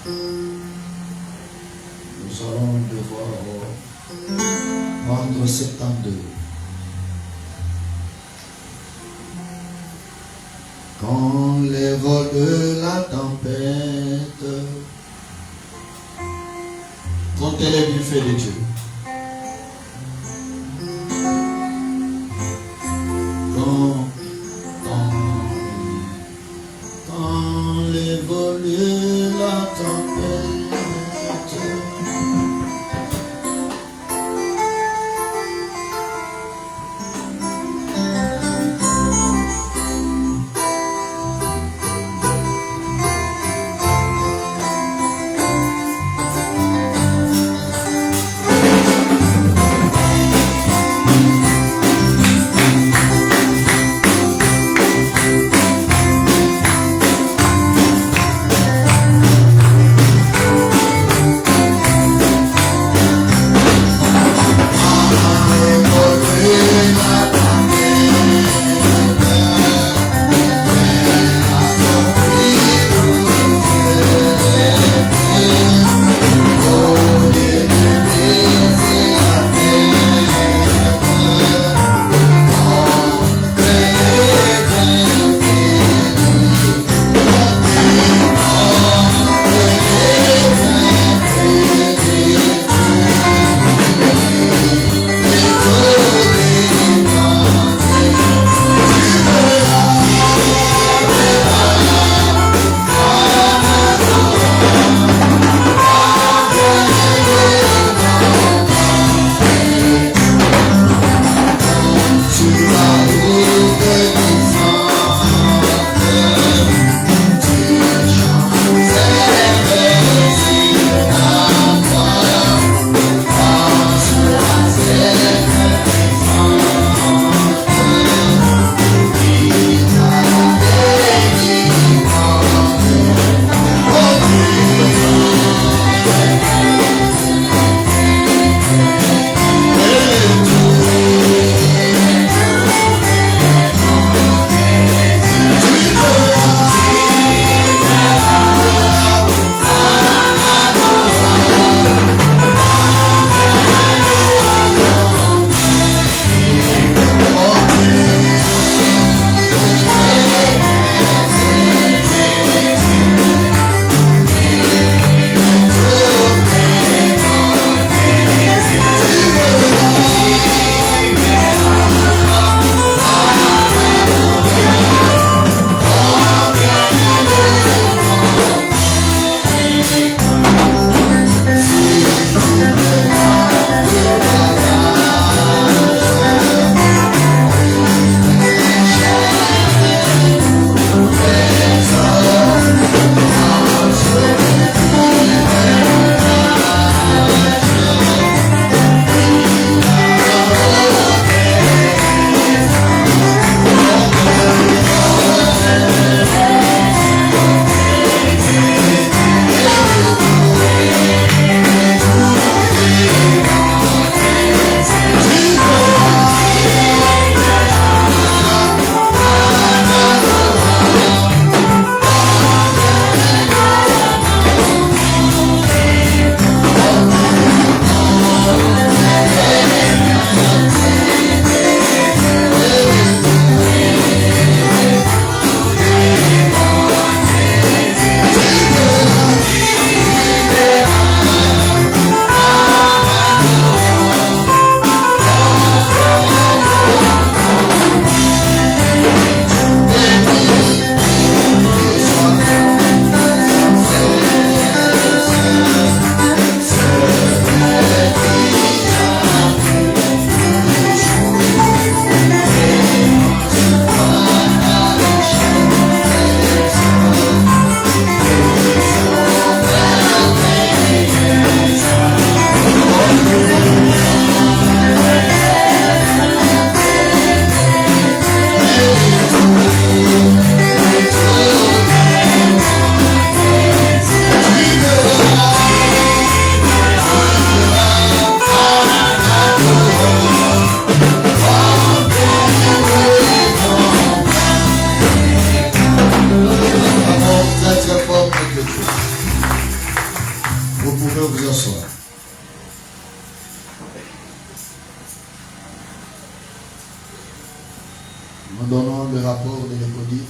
Nous allons devoir prendre 72. Quand les vols de la tempête, comptez les bienfaits de Dieu. Quand les vols de la tempête, pouvez vous asseoir. Nous donnons le rapport de l'Écodie.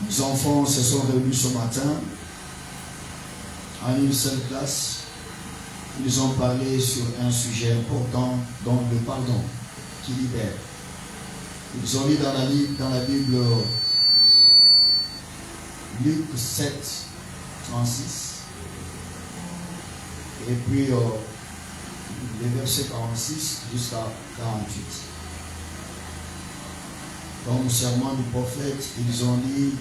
Les enfants se sont réunis ce matin en une seule classe. Ils ont parlé sur un sujet important, donc le pardon qui libère. Ils ont lu dans la Bible Luc 7, 36. Et puis les versets 46 jusqu'à 48. Dans le serment du prophète, ils ont dit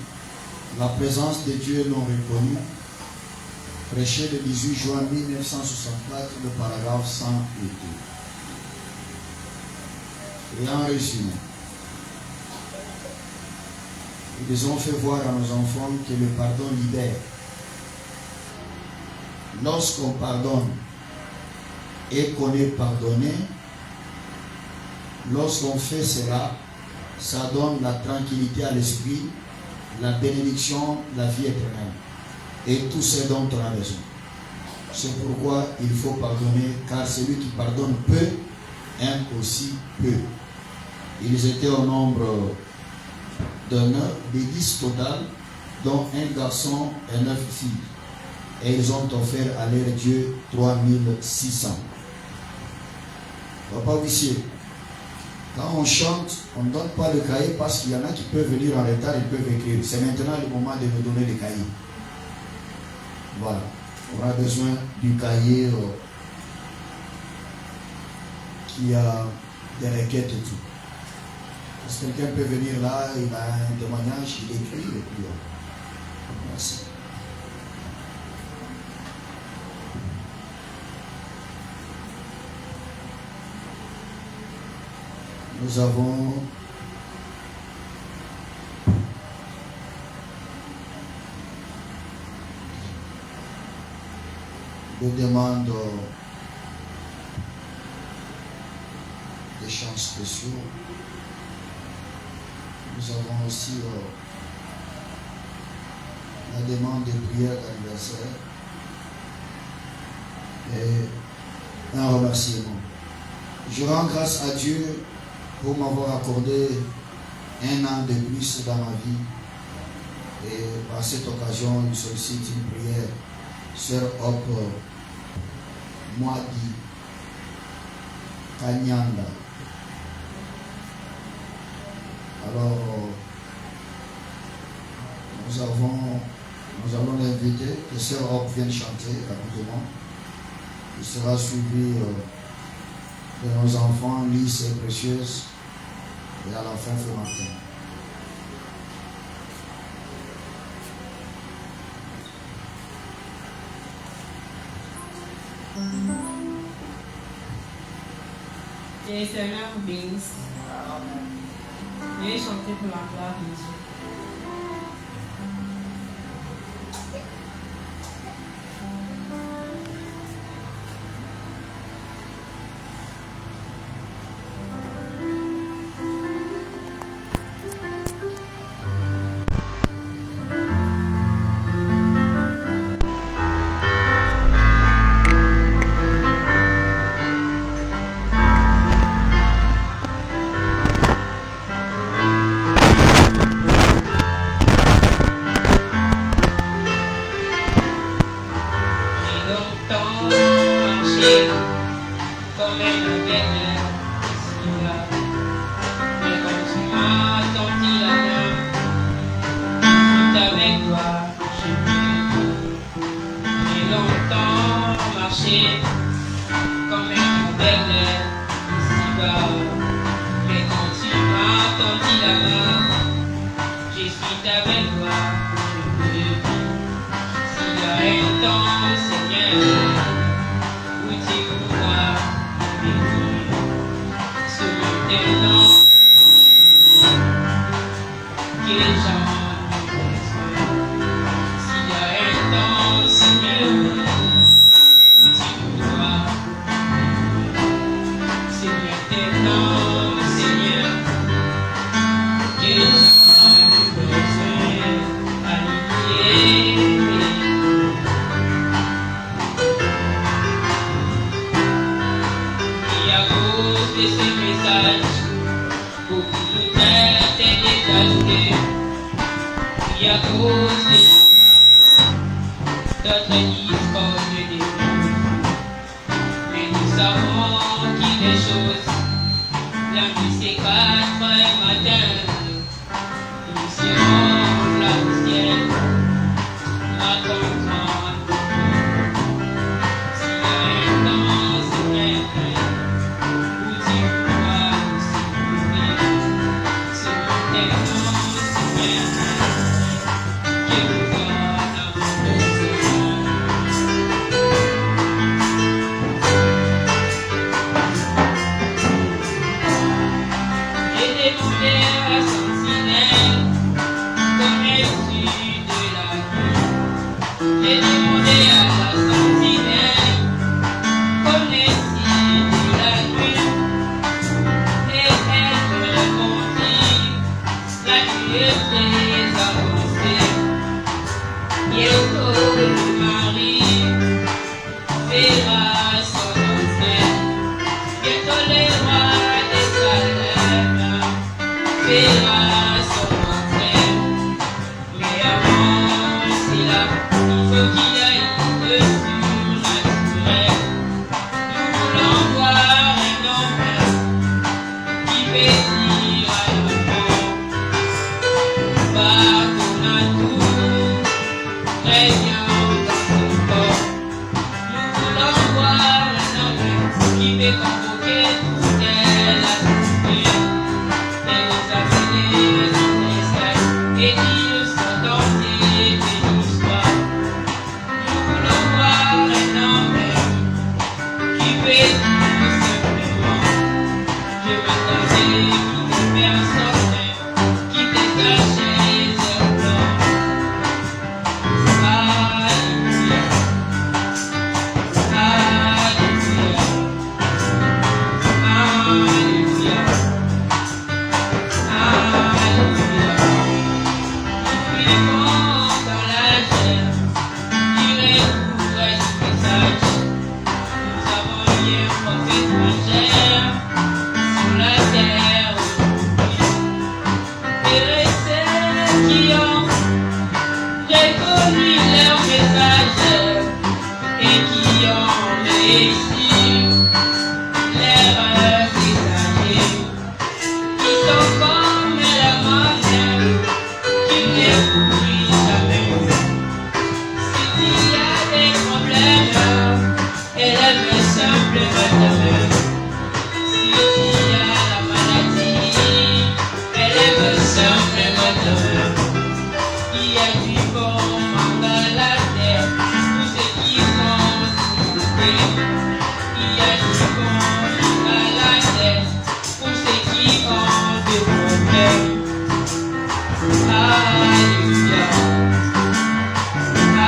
la présence de Dieu l'ont reconnu. Prêché le 18 juin 1964, le paragraphe 108. Et en résumé, ils ont fait voir à nos enfants que le pardon libère. Lorsqu'on pardonne et qu'on est pardonné, lorsqu'on fait cela, ça donne la tranquillité à l'esprit, la bénédiction, la vie éternelle et tout ce dont on a besoin. C'est pourquoi il faut pardonner, car celui qui pardonne peu aime aussi peu. Ils étaient au nombre de 10 total, dont un garçon et 9 filles. Et ils ont offert à leur Dieu 3600. Papa Huissier, quand on chante, on ne donne pas le cahier parce qu'il y en a qui peuvent venir en retard, ils peuvent écrire. C'est maintenant le moment de nous donner le cahier. Voilà. On a besoin du cahier qui a des requêtes et tout. Parce que quelqu'un peut venir là, il a un témoignage, il écrit et puis merci. Nous avons des demandes des chants spéciaux. Nous avons aussi la demande de prière d'anniversaire et un remerciement. Je rends grâce à Dieu pour m'avoir accordé un an de plus dans ma vie. Et par cette occasion, je sollicite une prière. Sœur Hop Mwadi Kanyanda. Alors, nous allons l'inviter, que Sœur Hop vienne chanter rapidement. Il sera suivi de nos enfants, Lys et Précieuse, et à la fin, Feu Martin. Que le Seigneur vous bénisse. Veuillez chanter pour la gloire de Dieu. notre discorde des mondes. Mais nous savons qu'il des choses, lundi c'est 4 matin, nous serons là au ciel, racontant s'il y a un temps secret, où tu pourras nous secourir, sur tes noms secrets, qui nous donne à mon besoin. J'ai demandé à la sentinelle comme elle issue de la nuit. J'ai demandé à la sentinelle comme elle issue de la nuit. Et elle me répondit, la nuit est très avancée. Bientôt le mari verra son entrée. Bientôt le roi des Salem verra son entrée. Mais avant cela, il faut qu'il y ait de surnaturel. Nous voulons voir un homme qui fait dire à l'enfant, pardonne à tout, très bien dans son corps. Nous voulons voir un homme qui fait convoquer toute la cité et nous amener dans les salles et dire son entier de l'histoire. Nous voulons voir un homme qui fait tout simplement, je m'attendais qu'il n'y ait personne qui détachait ses plans. Alléluia, alléluia, alléluia, alléluia. Nous vivons dans la chair, il recouvre du visage. Nous avons rien prophète étrangère sur la terre aujourd'hui. Et ceux qui ont reconnu leur message et qui ont réussi leur messager, qui sont comme la montagne qui ne bouge jamais. S'il y a des problèmes, elle aime simplement ta main. S'il y a la maladie, elle aime simplement ta main. Il y a du bon dans la terre, tous ceux qui sont trompés. Il y a du bon dans la terre, pour ceux qui ont des problèmes. Alléluia, alléluia.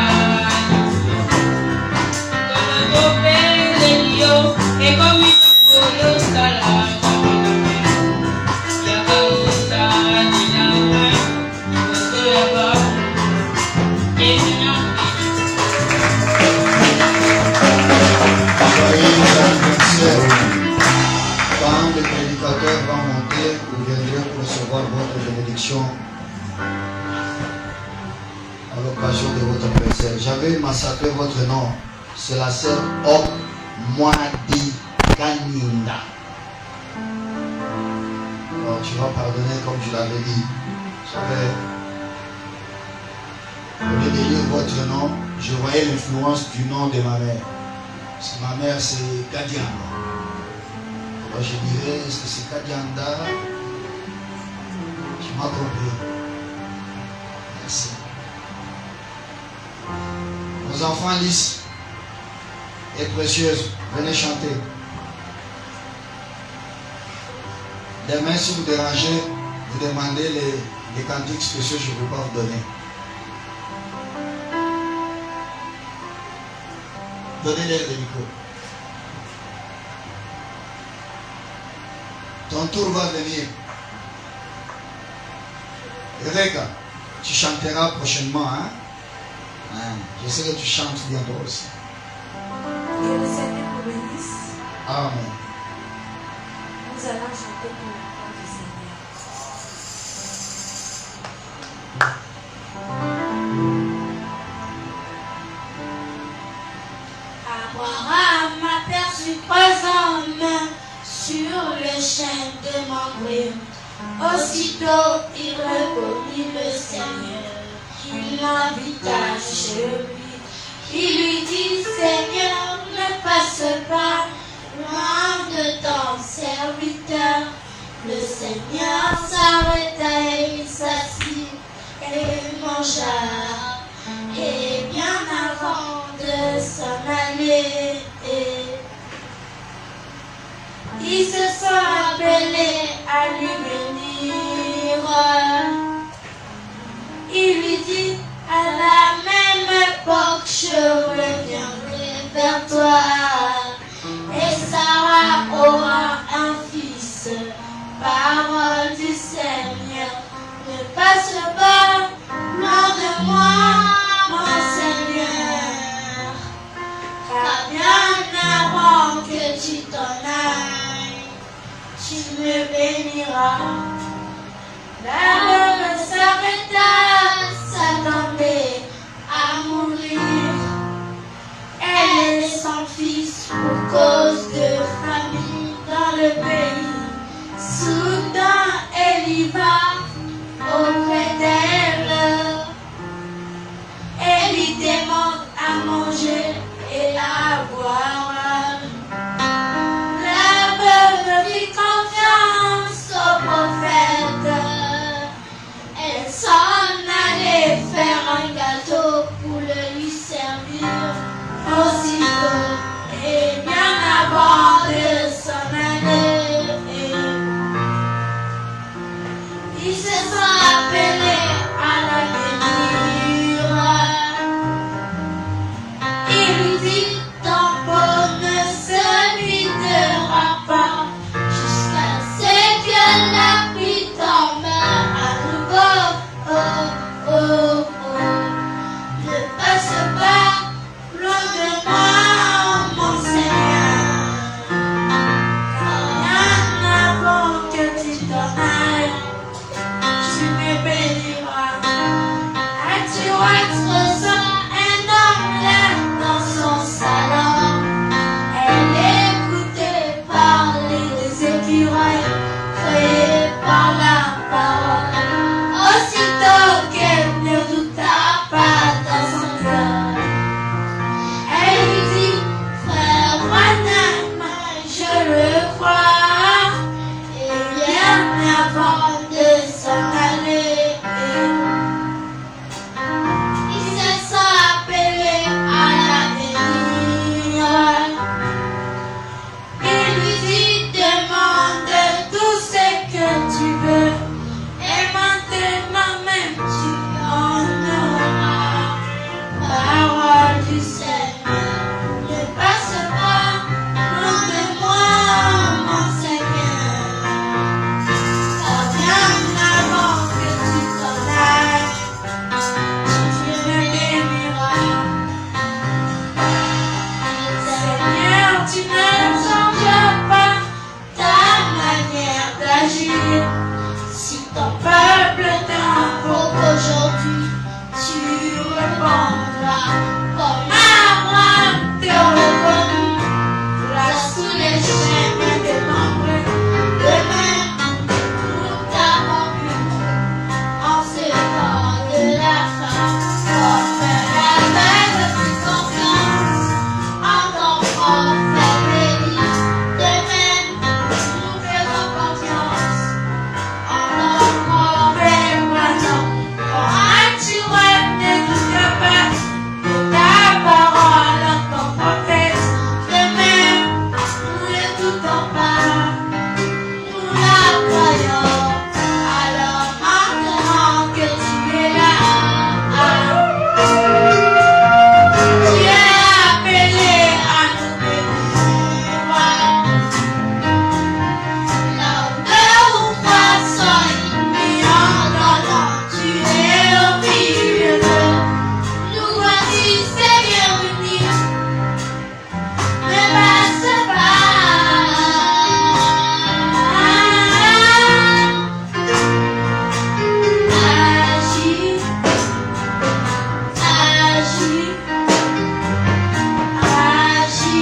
Comme un beau Lelio et comme une polo salade. Il y a pas où ça dit la main, il faut se la barre. Et c'est bien. Soyez anniversaire. Quand le prédicateur va monter, vous viendrez pour recevoir votre bénédiction à l'occasion de votre anniversaire. J'avais massacré votre nom. C'est la sœur Ok Mwadi Kaninda. Alors tu vas pardonner comme je l'avais dit. J'avais, au lieu de lire votre nom, je voyais l'influence du nom de ma mère. Ma mère c'est Kadianda. Alors je dirais, est-ce que c'est Kadianda? Tu m'as compris. Merci. Nos enfants lisses et précieuses, venez chanter. Demain, si vous dérangez, vous demandez les cantiques spéciaux, je ne peux pas vous donner. Donnez-les le micro. Ton tour va venir. Rebecca, tu chanteras prochainement, hein? Je sais que tu chantes bien toi aussi. Que le Seigneur vous bénisse. Amen. Nous allons chanter pour la gloire du Seigneur. Abraham aperçut 3 hommes sur le chemin de Mamré. Aussitôt il reconnut le Seigneur, qui l'invita chez lui. Il lui dit, Seigneur, ne passe pas loin de ton serviteur. Le Seigneur s'arrêta et il s'assit et mangea. Et bien avant de s'en aller, ils se sont appelés à lui venir. Il lui dit, à la même époque, je reviendrai vers toi. Et Sarah aura un fils. Parole du Seigneur, ne passe pas loin de moi, mon Seigneur. Car bien avant que tu t'en ailles, tu me béniras. La veuve s'arrêta, s'attendait à mourir. Elle est sans fils pour cause de famine dans le pays. Soudain, elle y va auprès d'elle. Elle lui demande à manger et à boire. La veuve fit confiance au prophète. Elle s'en allait faire un gâteau pour le lui servir. Aussitôt, et bien avant de s'en aller, ils se sont appelés à la venir. Il lui dit, ton pot ne se videra pas jusqu'à ce que la pluie tombe à nouveau. Oh, oh, oh. Ne passe pas loin de moi, mon Seigneur. Bien avant que tu t'en ailles, tu me béniras. As-tu être un homme là dans son salon? Elle écoutait parler des écureuils créés par la parole. Aussitôt qu'elle ne douta pas dans son cœur, elle lui dit, frère Branham, je le crois. Et bien avant de s'en aller, ils se sont appelés à la venir. Il lui dit, demande tout ce que tu veux, et maintenant même tu en auras. Parole du Seigneur, ne passe pas loin de moi, mon Seigneur. Car bien avant que tu t'en ailles, tu me béniras. Seigneur, tu ne changes pas ta manière d'agir. Si ton peuple t'invoque aujourd'hui, tu répondras comme Abraham te reconnut. Là sous les chemins de Mamré, demain tout t'a rompu. En ce temps de la fin, comme la veuve fit confiance en ton prophète Élie. Demain, nous faisons confiance en ton prophète Branham. Quand tu ne doute pas de ta parole en ton prophète. Demain, nous ne doutons pas, nous la croyons. Alors maintenant que tu es là, tu es appelé à nous bénir. Là où 2 ou 3 sont unis en ton nom, tu es au milieu d'eux. Nous voici, Seigneur, unis. Ne passe pas. Agis, agis, agis.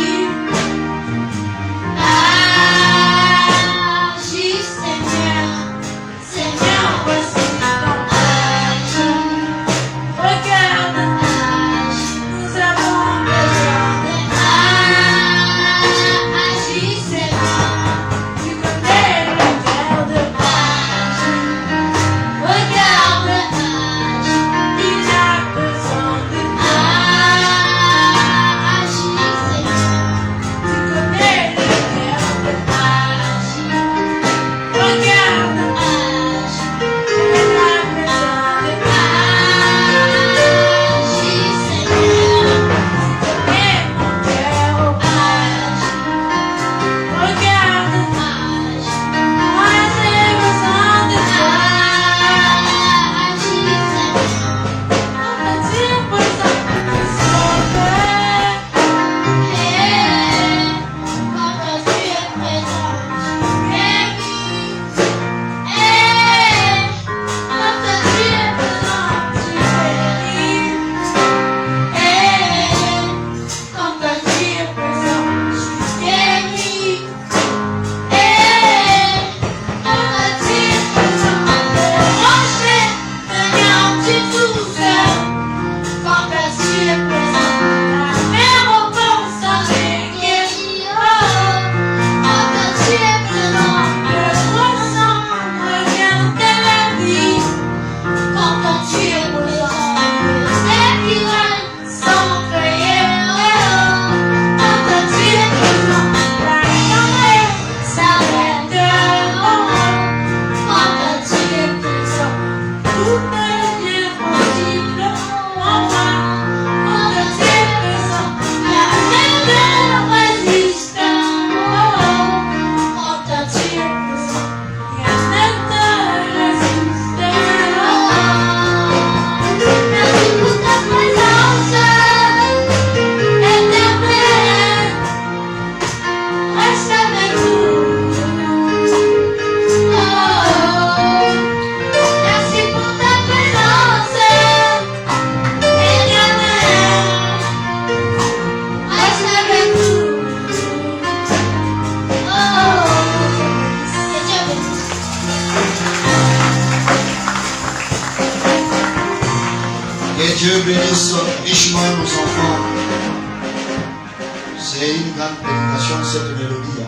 C'est une grande prédication, cette mélodie.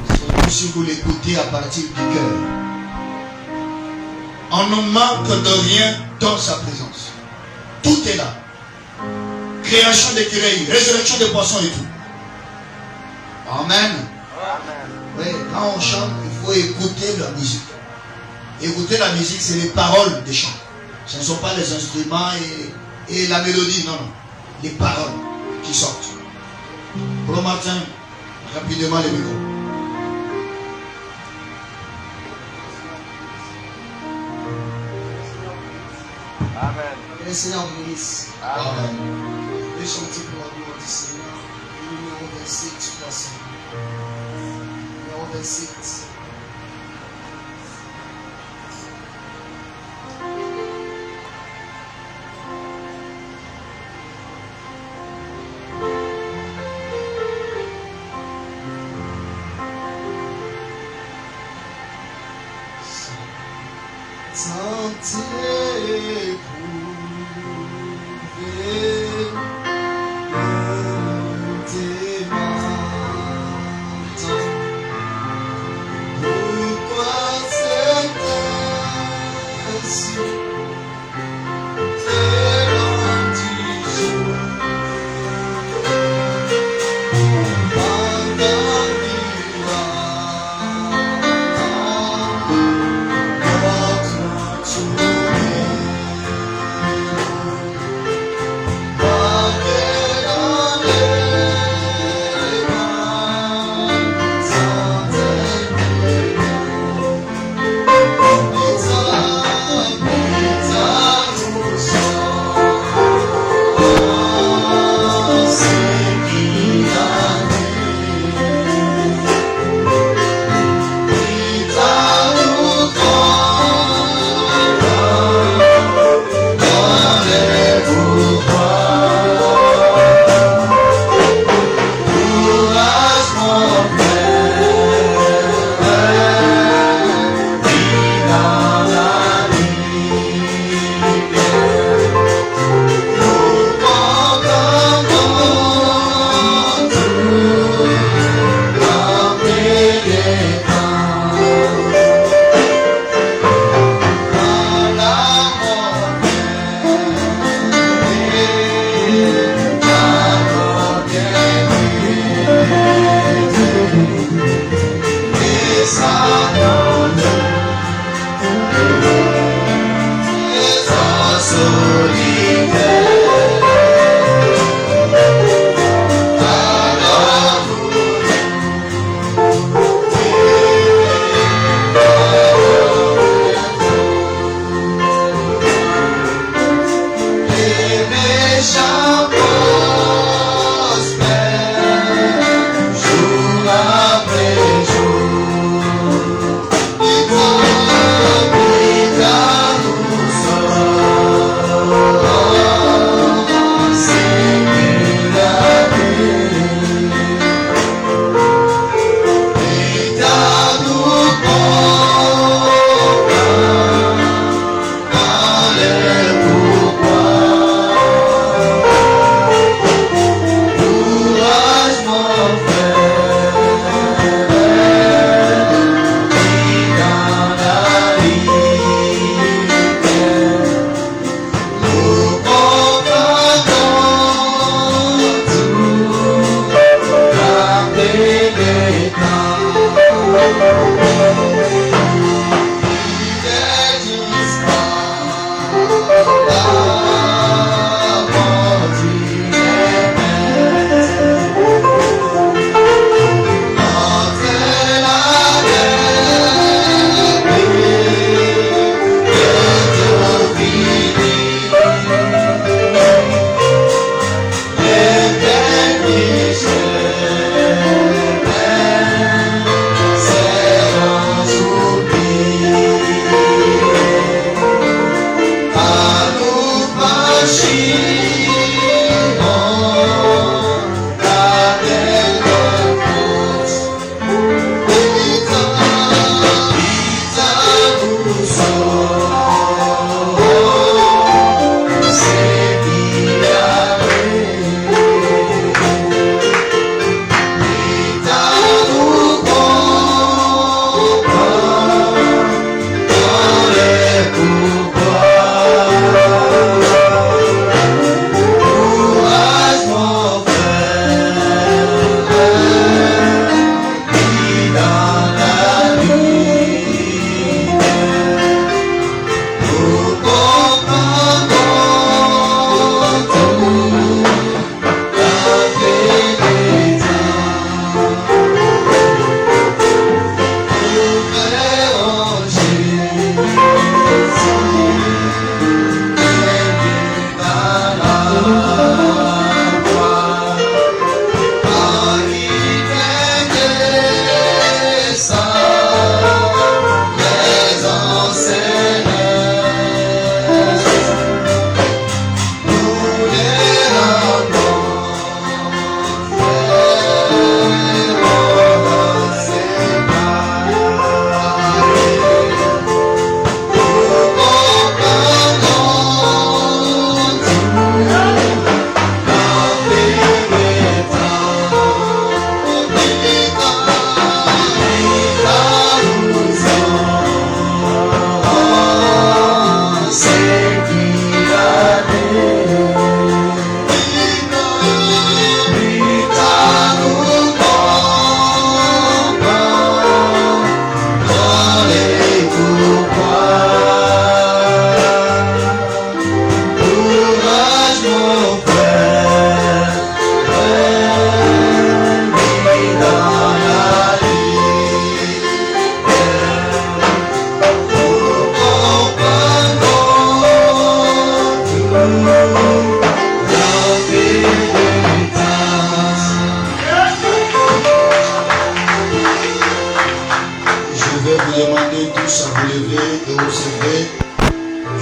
Surtout si vous l'écoutez à partir du cœur. On ne manque de rien dans sa présence. Tout est là. Création d'écureuils, résurrection des poissons et tout. Amen. Oui, quand on chante, il faut écouter la musique. Écouter la musique, c'est les paroles des chants. Ce ne sont pas les instruments et la mélodie, non, non. Les paroles qui sortent. Pour Martin, rapidement les micros. Amen. Que le Seigneur vous bénisse. Amen. Je vais chanter pour la gloire du Seigneur. Le numéro 27, 300. Numéro 27. Tenter prouver tes mains. Pourquoi c'est ainsi? T'es loin du jour. Madame,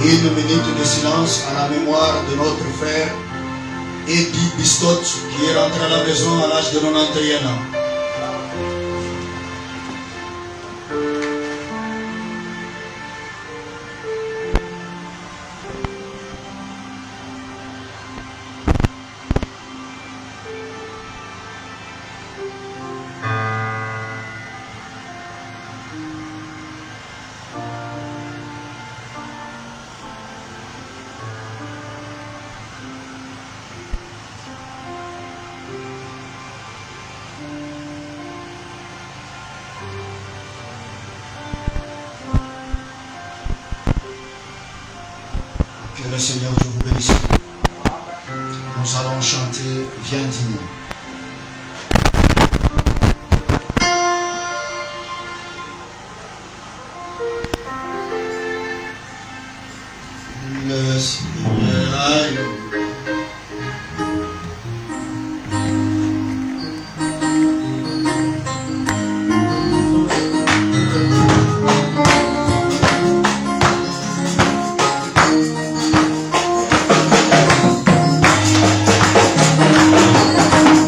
Une minute de silence à la mémoire de notre frère Eddie Bistot qui est rentré à la maison à l'âge de 91 ans. Que le Seigneur, je vous bénisse. Nous allons chanter Viens dîner. Le Seigneur aille. Viens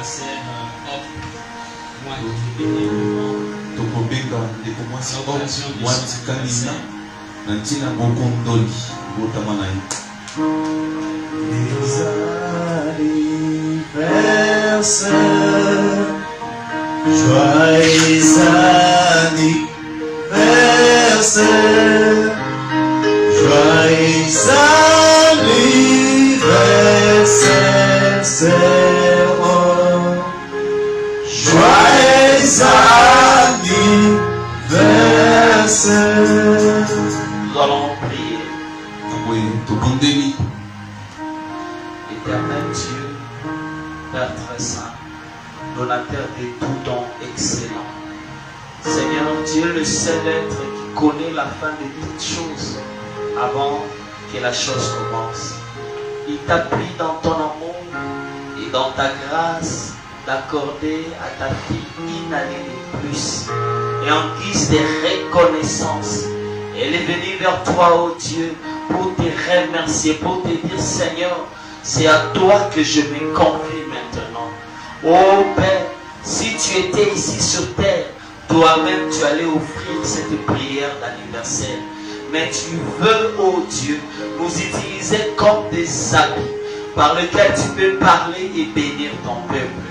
la sœur Hop, moi qui bénis tokobenga ndeko mwasi mwatikanina na ntina bokondoli botama na ye. Joyeux anniversaire, joyeux anniversaire, sœur. Joyeux anniversaire. Nous allons prier. Éternel Dieu, Père très saint, donateur de tout don excellent. Seigneur Dieu, le seul être qui connaît la fin de toutes choses avant que la chose commence. Il t'a pris dans ton amour et dans ta grâce d'accorder à ta fille une année de plus. Et en guise de reconnaissance, elle est venue vers toi, oh Dieu, pour te remercier, pour te dire, Seigneur, c'est à toi que je me confie maintenant. Oh Père, si tu étais ici sur terre, toi-même tu allais offrir cette prière d'anniversaire. Mais tu veux, oh Dieu, nous utiliser comme des habits par lesquels tu peux parler et bénir ton peuple.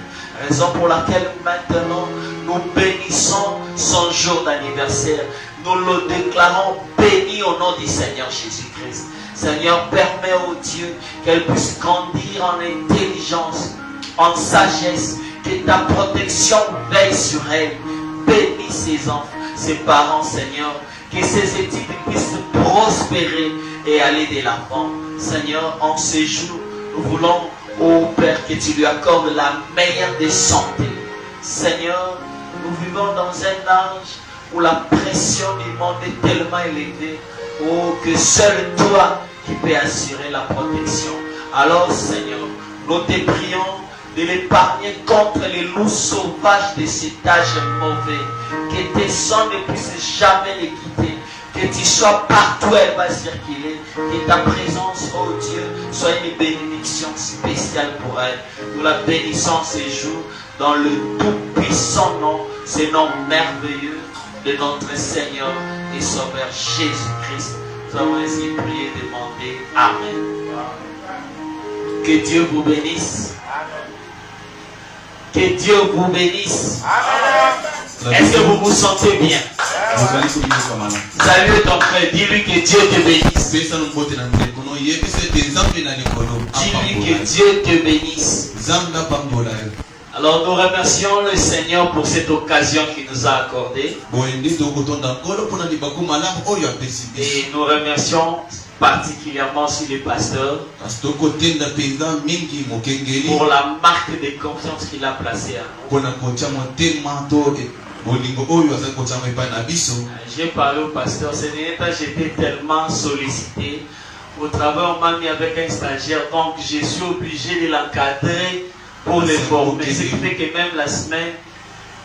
Raison pour laquelle maintenant nous bénissons son jour d'anniversaire. Nous le déclarons béni au nom du Seigneur Jésus-Christ. Seigneur, permets au Dieu qu'elle puisse grandir en intelligence, en sagesse, que ta protection veille sur elle. Bénis ses enfants, ses parents, Seigneur, que ses études puissent prospérer et aller de l'avant. Seigneur, en ce jour, nous voulons, ô Père, que tu lui accordes la meilleure des santé. Seigneur, nous vivons dans un âge où la pression du monde est tellement élevée, oh, que seul toi qui peux assurer la protection. Alors, Seigneur, nous te prions de l'épargner contre les loups sauvages de cet âge mauvais. Que tes sons ne puissent jamais les quitter. Que tu sois partout où elle va circuler. Que ta présence, oh Dieu, soit une bénédiction spéciale pour elle. Nous la bénissons ces jours dans le tout-puissant nom, ce nom merveilleux de notre Seigneur et Sauveur Jésus-Christ. Nous avons ainsi prié et demandé. Amen. Que Dieu vous bénisse. Que Dieu vous bénisse. Est-ce que vous vous sentez bien? Salut ton frère, dis-lui que Dieu te bénisse. Dis-lui que Dieu te bénisse. Alors nous remercions le Seigneur pour cette occasion qu'il nous a accordée. Et nous remercions particulièrement aussi les pasteurs pour la marque de confiance qu'il a placée à nous. J'ai parlé au pasteur, ce n'est pas j'étais tellement sollicité. Au travail, on m'a mis avec un stagiaire, donc je suis obligé de l'encadrer pour les former. Ce qui fait que même la semaine,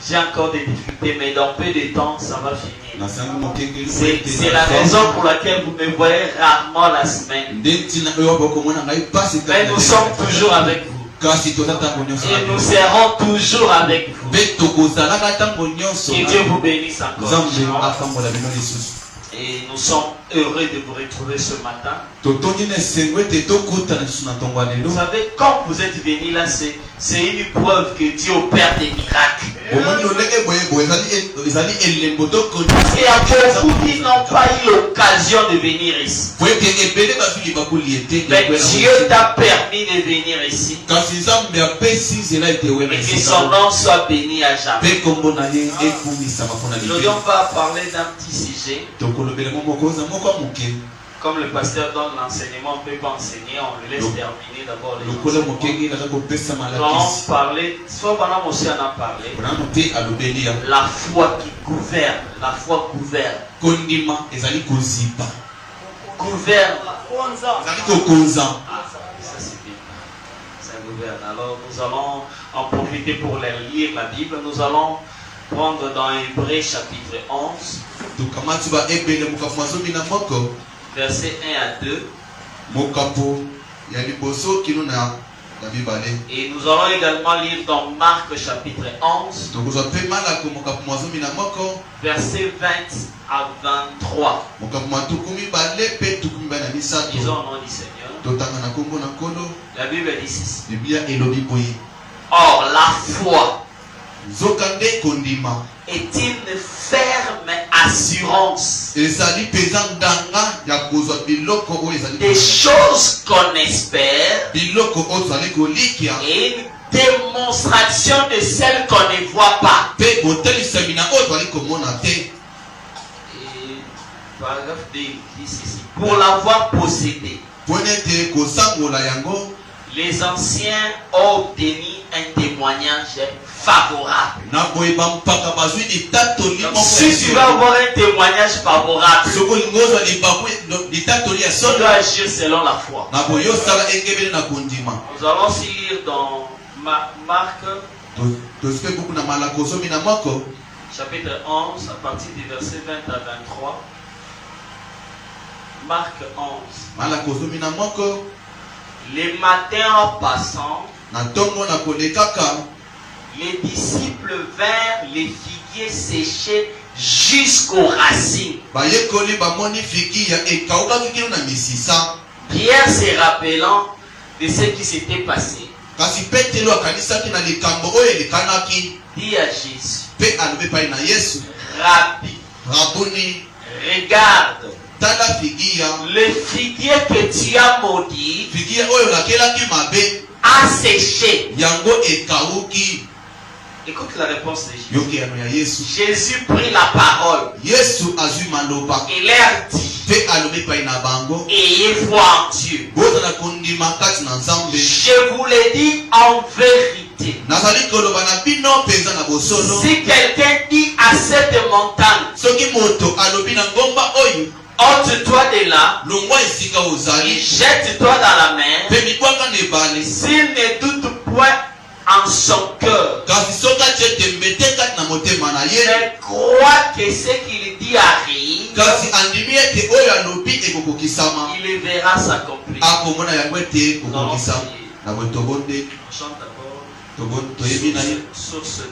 j'ai encore des difficultés, mais dans peu de temps, ça va finir. C'est la raison pour laquelle vous me voyez rarement la semaine. Mais nous sommes toujours avec vous. Et nous serons toujours avec vous. Que Dieu vous bénisse encore. Et nous sommes heureux de vous retrouver ce matin. Vous savez, quand vous êtes venus là, c'est une preuve que Dieu opère des miracles. Il y a beaucoup qui n'ont pas eu l'occasion de venir ici. Mais Dieu t'a permis de venir ici. Et que son nom soit béni à jamais. Aujourd'hui, on va parler d'un petit sujet. Comme le pasteur donne l'enseignement, on ne peut pas enseigner, on le laisse terminer d'abord les enseignements. Nous allons parler, soit pendant aussi on a parlé, la foi qui gouverne, la foi gouverne. Gouverne. Ça c'est bien, ça gouverne. Alors nous allons en profiter pour lire la Bible. Nous allons prendre dans Hébreux chapitre 11. Verset 1 à 2. Et nous allons également lire dans Marc chapitre 11, versets 20 à 23. Disons au nom du Seigneur. La Bible dit ceci. Or, la foi est une ferme assurance des choses qu'on espère et une démonstration de celles qu'on ne voit pas. Et paragraphe 2 dit ceci. Pour l'avoir possédé, les anciens ont obtenu un témoignage favorable. Donc, si tu vas avoir un témoignage favorable, tu dois agir selon la foi. Nous allons aussi lire dans Marc chapitre 11 à partir du verset 20 à 23. Marc 11. Les matins en passant, les disciples vinrent les figuiers séchés jusqu'aux racines. Pierre se rappelant de ce qui s'était passé, dit à Jésus, Rabbi, regarde, le figuier que tu as maudit a séché. Écoute la réponse de Jésus. Jésus prit la parole et leur dit, ayez foi en Dieu. Je vous l'ai dit en vérité. Si quelqu'un dit à cette montagne, ôte-toi de là, jette-toi dans la mer, s'il ne doute point en son cœur, mais croit que ce qu'il dit arrive, il verra s'accomplir. Nous allons prier. On chante d'abord source de vie.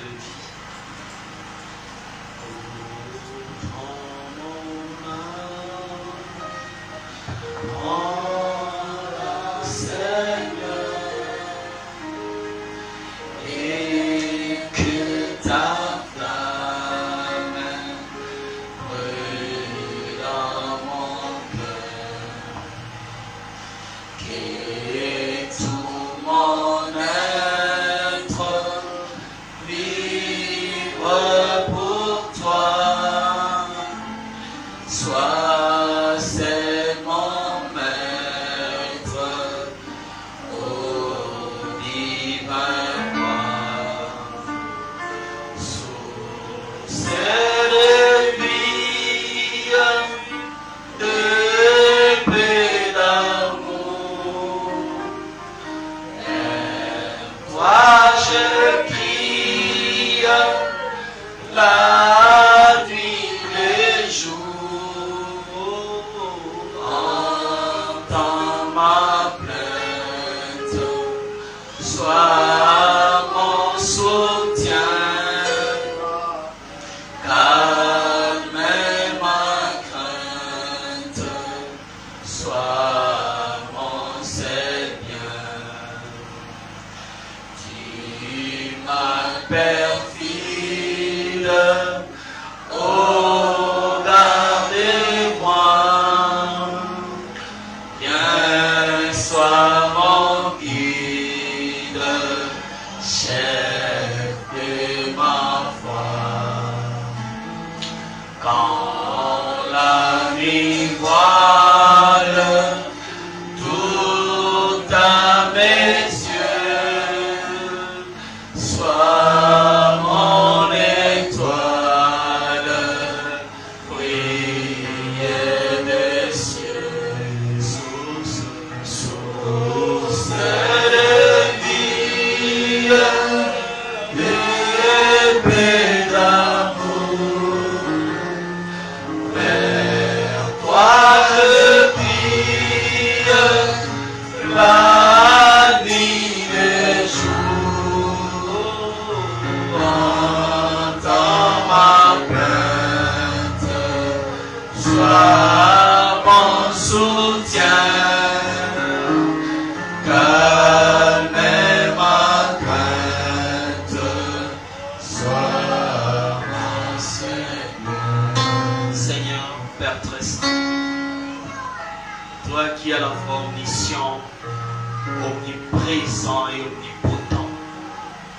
et omnipotent.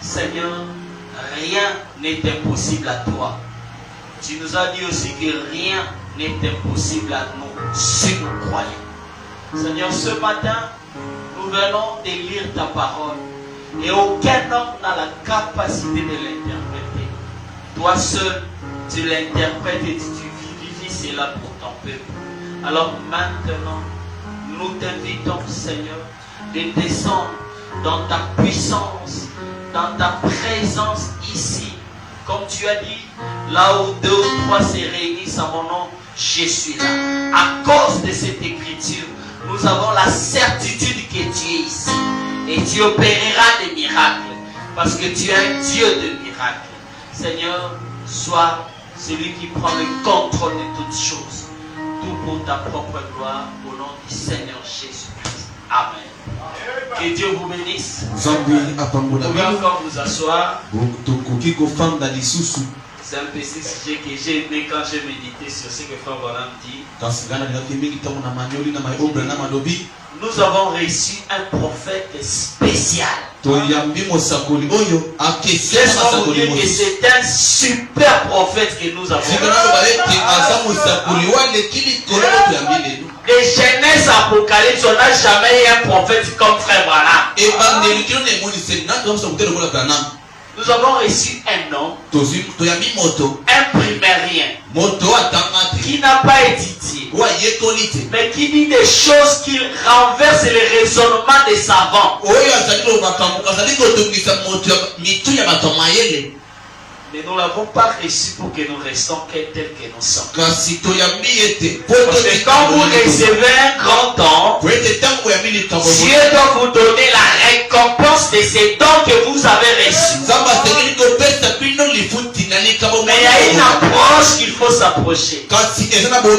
Seigneur, rien n'est impossible à toi. Tu nous as dit aussi que rien n'est impossible à nous si nous croyons. Seigneur, ce matin, nous venons de lire ta parole et aucun homme n'a la capacité de l'interpréter. Toi seul, tu l'interprètes et tu vivifies cela pour ton peuple. Alors maintenant, nous t'invitons, Seigneur, de descendre dans ta puissance, dans ta présence ici. Comme tu as dit, là où 2 ou 3 se réunissent à mon nom, je suis là. À cause de cette écriture, nous avons la certitude que tu es ici. Et tu opéreras des miracles. Parce que tu es un Dieu de miracles. Seigneur, sois celui qui prend le contrôle de toutes choses. Tout pour ta propre gloire, au nom du Seigneur Jésus-Christ. Amen. Que Dieu vous bénisse. Vous pouvez encore vous asseoir. C'est un petit sujet que j'ai aimé quand j'ai médité sur ce que Frère Branham dit. Nous avons reçu un prophète spécial. Laisse-moi vous dire que c'est un super prophète que nous avons. De Genèse à Apocalypse, on n'a jamais eu un prophète comme Frère Branham. Nous avons reçu un homme, un primérien, qui n'a pas étudié, mais qui dit des choses qui renversent les raisonnements des savants. Mais nous ne l'avons pas reçu pour que nous restions tels que nous sommes. Parce que quand vous recevez un grand don, Dieu doit vous donner la récompense de ces dons que vous avez reçus. Mais il y a une approche qu'il faut s'approcher. Prenons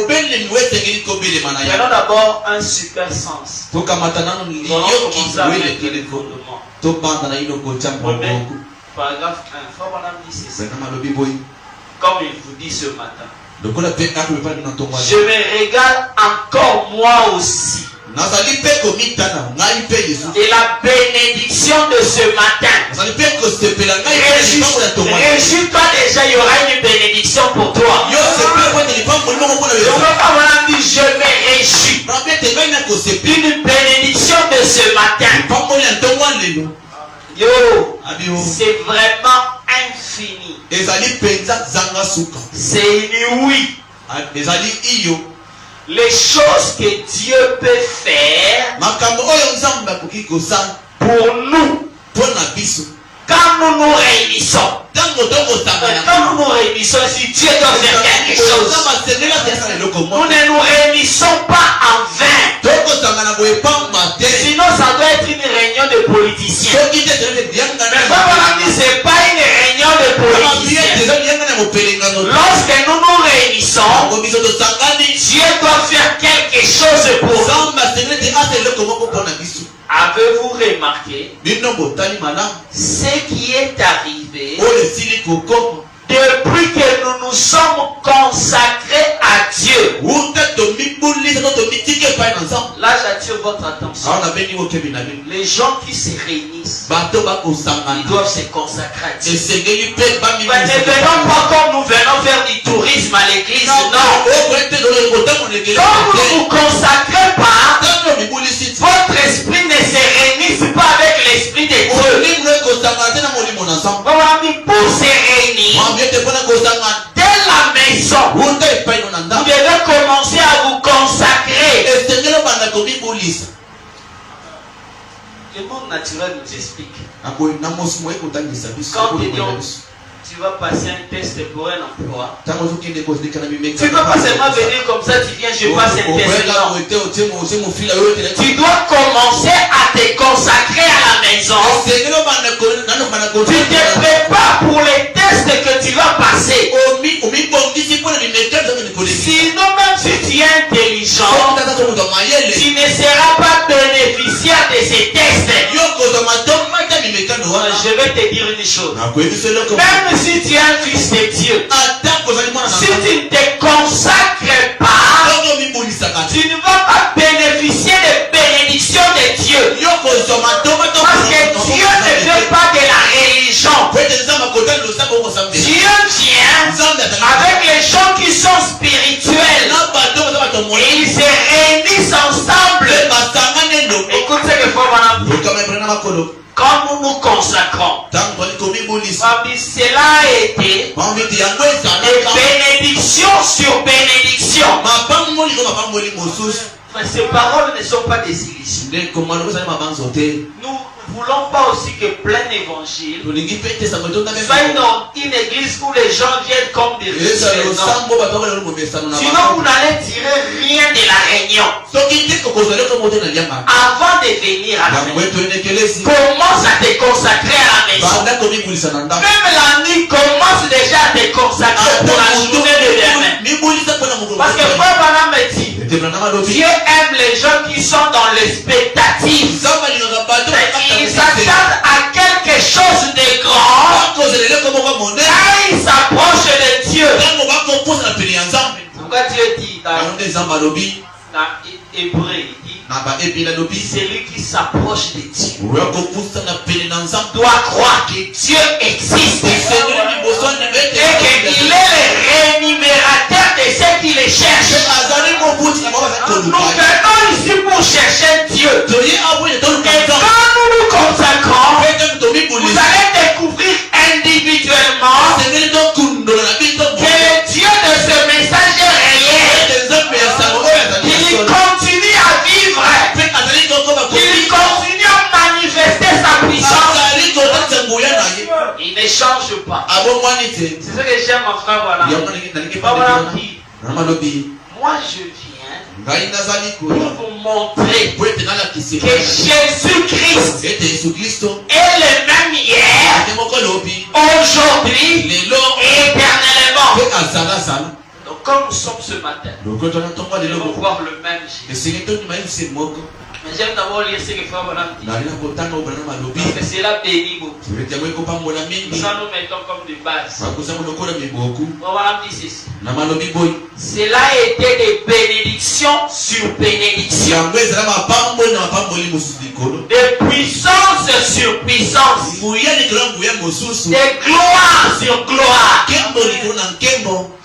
d'abord un super sens. Nous allons commencer avec le fondement. Paragraphe 1. Frère Branham dit ceci. Comme il vous dit ce matin. Je me régale encore moi aussi. Et la bénédiction de ce matin. Réjouis-toi déjà, il y aura une bénédiction pour toi. Je me réjouis d'une bénédiction de ce matin. Yo, c'est vraiment infini. C'est inouï. Les choses que Dieu peut faire pour nous quand nous nous réunissons. Quand nous nous réunissons, si Dieu doit faire quelque chose, nous ne nous réunissons pas en vain. Sinon, ça doit être une réunion de politiciens. Mais comme on dit, ce n'est pas une réunion de politiciens. Lorsque nous nous réunissons, Dieu doit faire quelque chose pour nous. Avez-vous remarqué ce qui est arrivé depuis que nous nous sommes consacrés à Dieu? Là, j'attire votre attention. Les gens qui se réunissent, ils doivent se consacrer à Dieu. Ne venons pas comme nous venons faire du tourisme à l'église. Non. Quand vous ne vous consacrez pas, votre esprit ne se réunit pas avec l'esprit de Dieu. Pour se réunir dès la maison, vous devez commencer à vous consacrer. Le monde naturel nous explique. Quand tu vas passer un test pour un emploi, tu ne peux pas seulement venir comme ça, tu viens, je passe un test. Non. Tu dois commencer à te consacrer à la maison. Tu te prépares pour les tests que tu vas passer. Sinon, même si tu es intelligent, tu ne seras pas bénéficiaire de ces tests. Je vais te dire une chose. Même si tu es un fils de Dieu, si tu ne te consacres pas, tu ne vas pas bénéficier des bénédictions de Dieu. Parce que quand nous nous consacrons, cela a été des bénédictions sur bénédictions. Mais ces paroles ne sont pas des illusions. Nous ne voulons pas aussi que plein évangile soit une église où les gens viennent comme des rituels. Sinon vous n'allez tirer rien de la réunion. Avant de venir à la maison, commence à te consacrer à la maison. Même la nuit, commence déjà à te consacrer pour la journée de demain. Parce que Frère Branham me dit, Dieu aime les gens qui sont dans l'expectative. Ils s'attendent à quelque chose de grand. Quand ils s'approchent de Dieu. Pourquoi Dieu dit dans Hébreu, il dit, celui qui s'approche de Dieu doit croire que Dieu existe et qu'il est le rémunérateur de ceux qui le cherchent. Nous venons ici pour chercher Dieu. Et quand nous nous consacrons, vous allez découvrir individuellement que le Dieu de ce message est réel. Il continue à vivre. Il continue à manifester sa puissance. Il ne change pas. C'est ce que j'aime mon frère. Voilà. Moi je viens pour vous montrer que Jésus-Christ est le même hier, aujourd'hui et éternellement. Donc comme nous sommes ce matin, nous allons voir le même Jésus. Mais j'aime d'abord lire ce que Frère Branham dit. Parce que c'est là béni beaucoup. Ça nous mettons comme des bases. Frère Branham dit ceci. Cela a été des bénédictions sur bénédictions. Des puissances sur puissances. Des gloires sur gloires.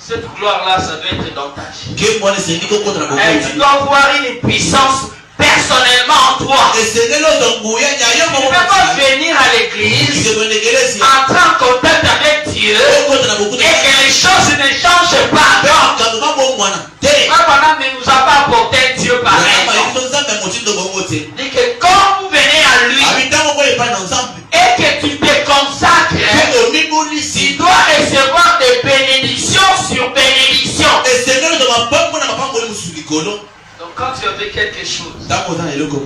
Cette gloire-là, ça doit être dans ta vie. Tu dois voir une puissance personnellement en toi. Tu ne peux pas venir à l'église, entrer en contact avec Dieu et que les choses ne changent pas. Frère ne nous a pas apporté Dieu pareil. Dit que quand vous venez à lui et que tu te consacres, tu dois recevoir des bénédictions sur bénédictions. Donc quand tu as fait quelque chose,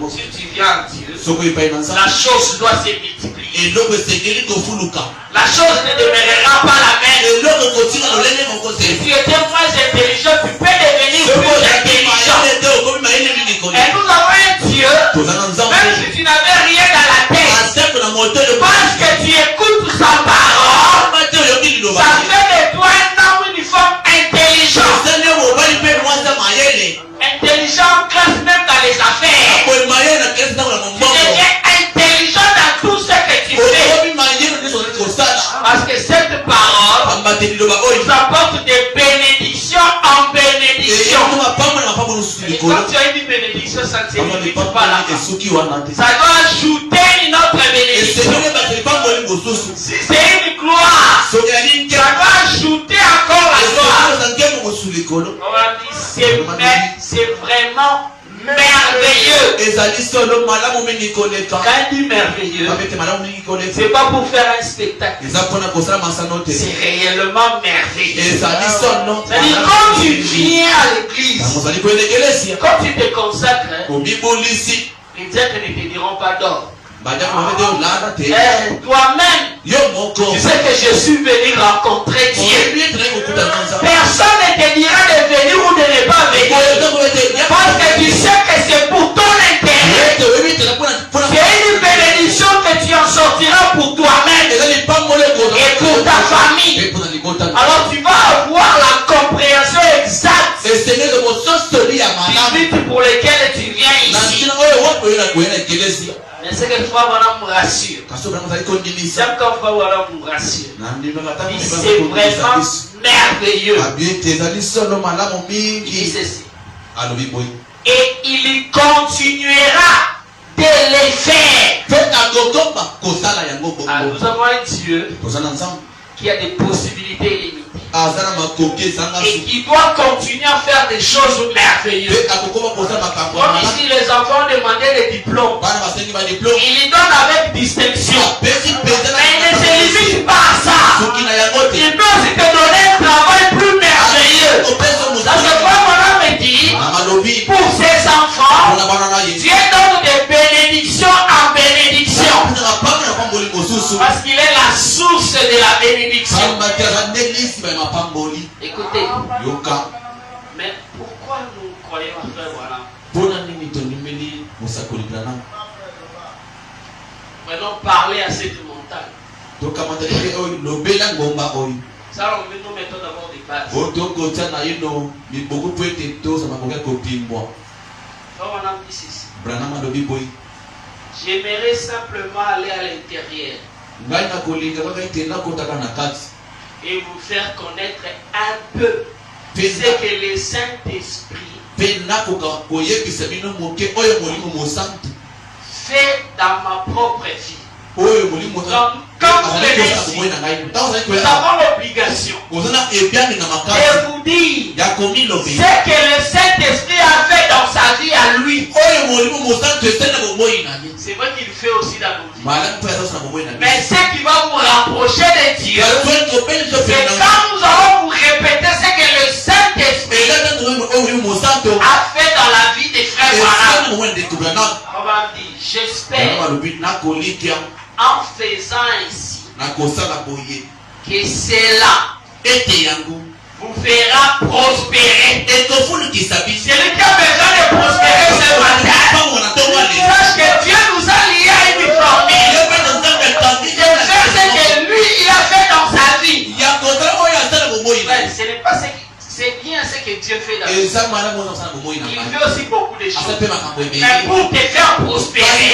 si tu viens à Dieu, la chose doit se multiplier. La chose ne demeurera pas la même. Si tu étais moins intelligent, tu peux devenir plus intelligent. Et nous avons un Dieu, même si tu n'avais rien dans la tête, parce que tu écoutes sa parole, ça fait de toi un homme, une femme intelligent. Intelligent en classe même dans les affaires. Tu deviens intelligent dans tout ce que tu fais. Parce que cette parole nous apporte des bénédictions en bénédiction. Et quand tu as une bénédiction, ça ne se limite pas là. Ça doit ajouter une autre bénédiction. Si c'est une gloire, ça doit ajouter encore la gloire. C'est vraiment merveilleux. Quand il dit merveilleux, c'est pas pour faire un spectacle. C'est réellement merveilleux. C'est-à-dire quand tu viens à l'église, quand tu te consacres, les diacres ne te diront pas d'or. Toi-même, tu sais que je suis venu rencontrer Dieu. Personne ne te dira de venir ou de ne pas venir. Parce que tu sais que c'est pour ton intérêt. C'est une bénédiction que tu en sortiras pour toi-même et pour ta famille. Alors tu vas avoir la compréhension exacte des buts pour lesquels tu viens ici. Mais c'est que le frère Branham me rassure. J'aime quand le frère Branham me rassure. C'est vraiment merveilleux. Il dit ceci. Et il continuera de les faire. Ah, nous avons un Dieu qui a des possibilités illimitées et qui doit continuer à faire des choses merveilleuses. Comme ici, les enfants demandaient des diplômes. Il les donne avec distinction. Mais il ne se limite pas à ça. Il peut aussi te donner un travail plus merveilleux. Parce que comme mon âme me dit, pour ses enfants, Dieu donne des bénédictions en bénédiction. Parce qu'il est la source de la bénédiction. Écoutez, mais pourquoi nous croyons à frère Branham? Maintenant, parler à cette montagne. Ça, nous mettons d'abord des bases. Frère Branham dit ceci. J'aimerais simplement aller à l'intérieur et vous faire connaître un peu ce que le Saint-Esprit fait dans ma propre vie. Donc, quand vous venez ici, nous avons l'obligation de vous dire ce que le Saint-Esprit a fait dans sa vie à lui. C'est vrai qu'il fait aussi dans nos vies. Mais ce qui va vous rapprocher de Dieu, c'est quand nous allons vous répéter ce que le Saint-Esprit a fait dans la vie des frères Branham. On va dire, j'espère en faisant ainsi que cela vous fera prospérer. Celui qui a besoin de prospérer ce matin, sache que Dieu nous a liés à une famille. De faire ce que lui il a fait dans sa vie. Mais ce n'est pas ce qui... C'est bien ce que Dieu fait dans la vie. Il fait aussi beaucoup de choses. Mais pour te faire prospérer,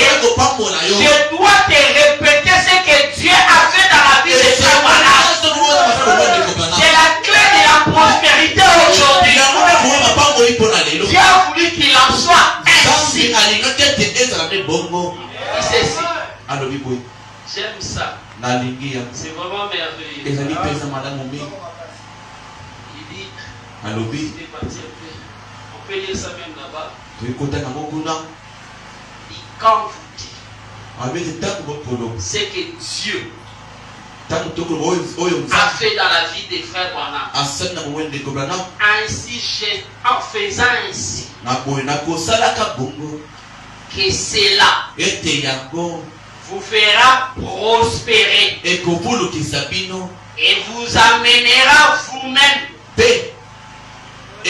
je dois te répéter ce que Dieu a fait dans la vie de frère Branham. C'est la clé de la prospérité aujourd'hui. Dieu a voulu qu'il en soit ainsi. J'aime ça. C'est vraiment merveilleux. Il dit, on peut lire ça même là-bas. Quand vous dites ce que Dieu a fait dans la vie des frères Branham, ainsi, en faisant ainsi, que cela vous fera prospérer et vous amènera vous-même. Et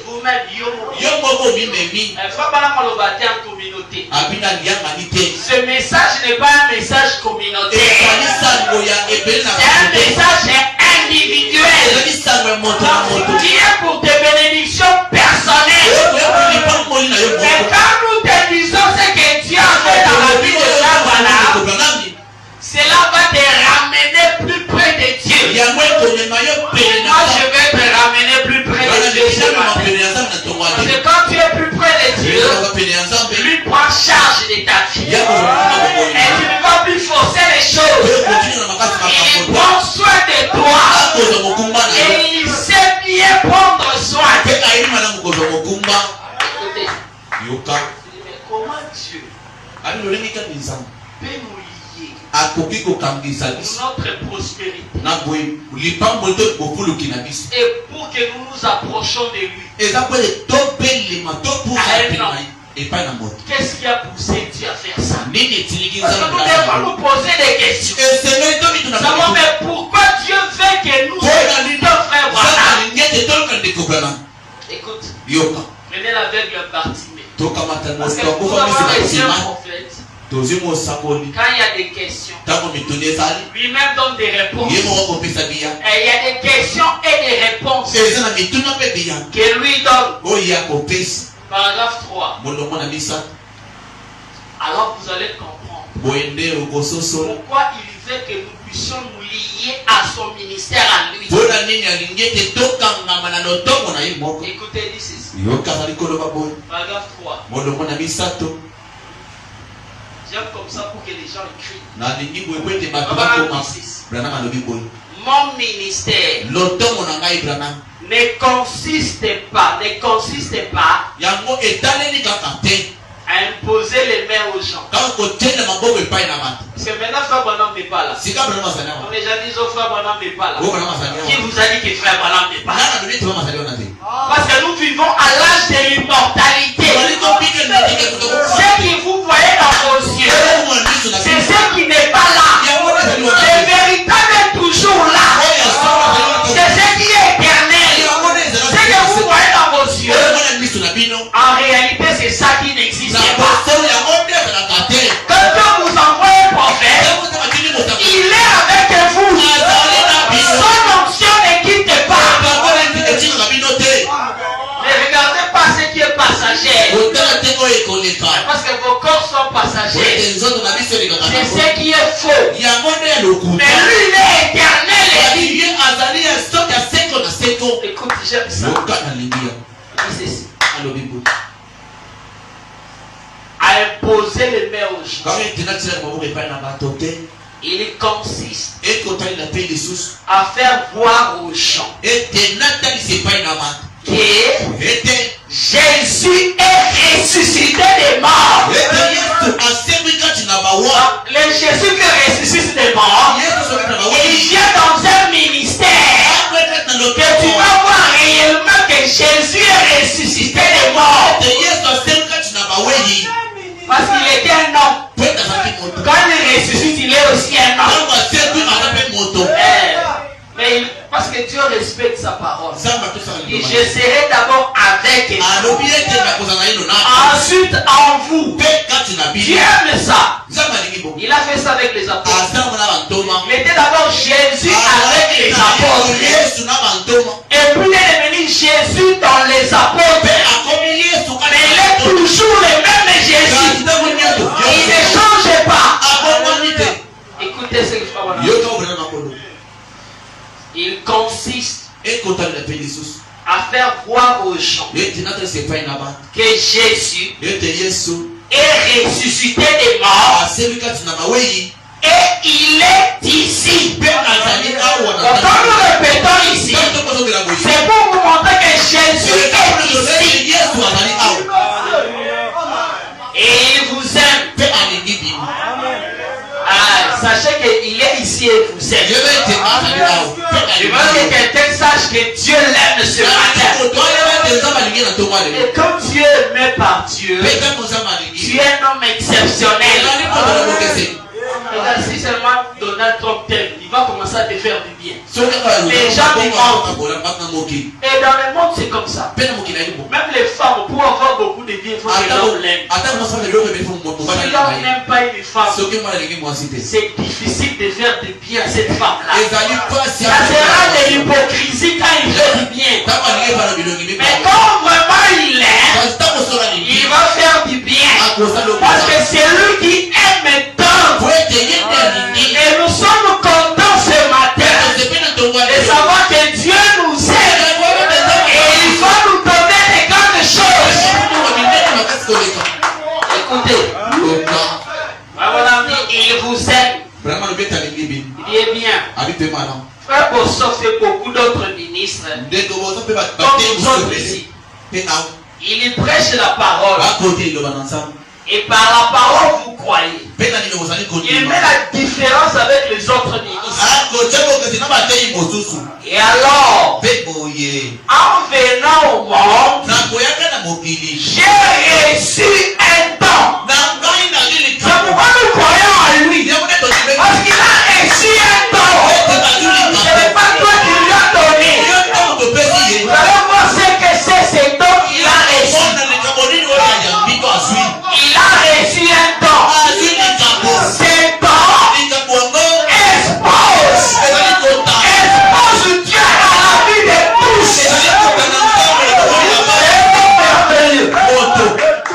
vous-même, ce message n'est pas un message communautaire. C'est un message individuel qui est pour tes bénédictions personnelles. Mais quand nous te disons ce que Dieu a fait dans la vie de frère Branham, cela va te ramener plus près de Dieu. Moi, je vais te ramener plus près de Dieu ce matin. Parce que quand tu es plus près de Dieu, lui prend charge de ta vie. Et tu ne vas plus forcer les choses. Il prend soin de toi. Et il sait bien prendre soin. Écoutez, mais comment Dieu peut nous notre prospérité et pour que nous nous approchons de lui. Qu'est-ce qui a poussé Dieu à faire ça? Parce que nous devons nous poser des questions. Savoir mais pourquoi Dieu veut que nous nos frères Branham? Écoute, prenez l'aveugle Bartimée. Parce que nous avons reçu un prophète. Quand il y a des questions, lui-même donne des réponses. Et il y a des questions et des réponses que lui donne. Paragraphe 3. Alors vous allez comprendre pourquoi il veut que nous puissions nous lier à son ministère à lui. Écoutez, dit ceci. Paragraphe 3. J'aime comme ça pour que les gens écrivent. Mon ministère ne consiste pas à imposer les mains aux gens. Parce que maintenant, frère Branham n'est pas là. On est déjà dit, frère Branham n'est pas là. Qui vous a dit que frère Branham n'est pas là? Parce que nous vivons à l'âge de l'immortalité. Ce que vous voyez dans vos yeux, c'est ce qui n'est pas là. Le véritable est toujours là. C'est ce qui est éternel. Ce que vous voyez dans vos yeux, en réalité, c'est ça qui n'existe pas. Quand Dieu vous envoie un prophète, il est avec vous. Son onction ne quitte pas. Ne regardez pas ce qui est passager. Parce que vos corps sont passagers. C'est ce qui est faux. Mais lui, il est éternel. Écoute, j'aime ça. C'est ceci. À imposer les mains aux gens. Il consiste à faire voir aux gens que Jésus est ressuscité des morts. Le Jésus qui ressuscite des morts, il vient dans un ministère que tu vas voir réellement que Jésus est ressuscité des morts. Parce qu'il était un homme. Quand il ressuscite, il est aussi un homme. Mais parce que Dieu respecte sa parole. Et je serai d'abord avec vous. Ensuite en vous. Dieu aime ça. Il a fait ça avec les apôtres. Il était d'abord Jésus avec les apôtres. Et puis il est devenu Jésus dans les apôtres. Mais il est toujours le même Jésus. Il ne change pas. Écoutez ce que je veux. Il consiste à faire voir aux gens que Jésus est ressuscité des morts et il est ici. Donc, quand nous répétons ici, c'est pour vous montrer que Jésus est ici. Et il vous aime. Sachez qu'il est ici et vous aime. Je veux que quelqu'un sache que Dieu l'aime ce matin. Et comme tu es aimé par Dieu, tu es un homme exceptionnel. Regarde, si seulement Donald Trump t'aime, il va commencer à te faire du bien. Les gens lui mentent. Et dans le monde, c'est comme ça. Même les femmes, pour avoir beaucoup de bien, il faut que l'homme l'aime. Si l'homme n'aime pas une femme, c'est difficile de faire du bien à cette femme-là. Ça sera de l'hypocrisie quand il fait du bien. Mais quand vraiment il l'aime, il va faire du bien. Parce que c'est lui qui aime tant. Et nous sommes contents ce matin de savoir que Dieu nous aime et il va nous donner de grandes choses. Écoutez, mon ami, il vous aime. Il est bien. Frère Bossoff fait beaucoup d'autres ministres comme nous autres ici. Il y prêche la parole. Et par la parole vous croyez. Il met la différence avec les autres ministres. Et alors, en venant au monde, j'ai reçu un don. C'est pourquoi nous croyons en lui. Parce qu'il a reçu un don. Ce n'est pas toi qui lui as donné. Vous allez voir ce que c'est ce don qu'il a reçu. Il a reçu un don. Ce don expose Dieu à la vie de tous.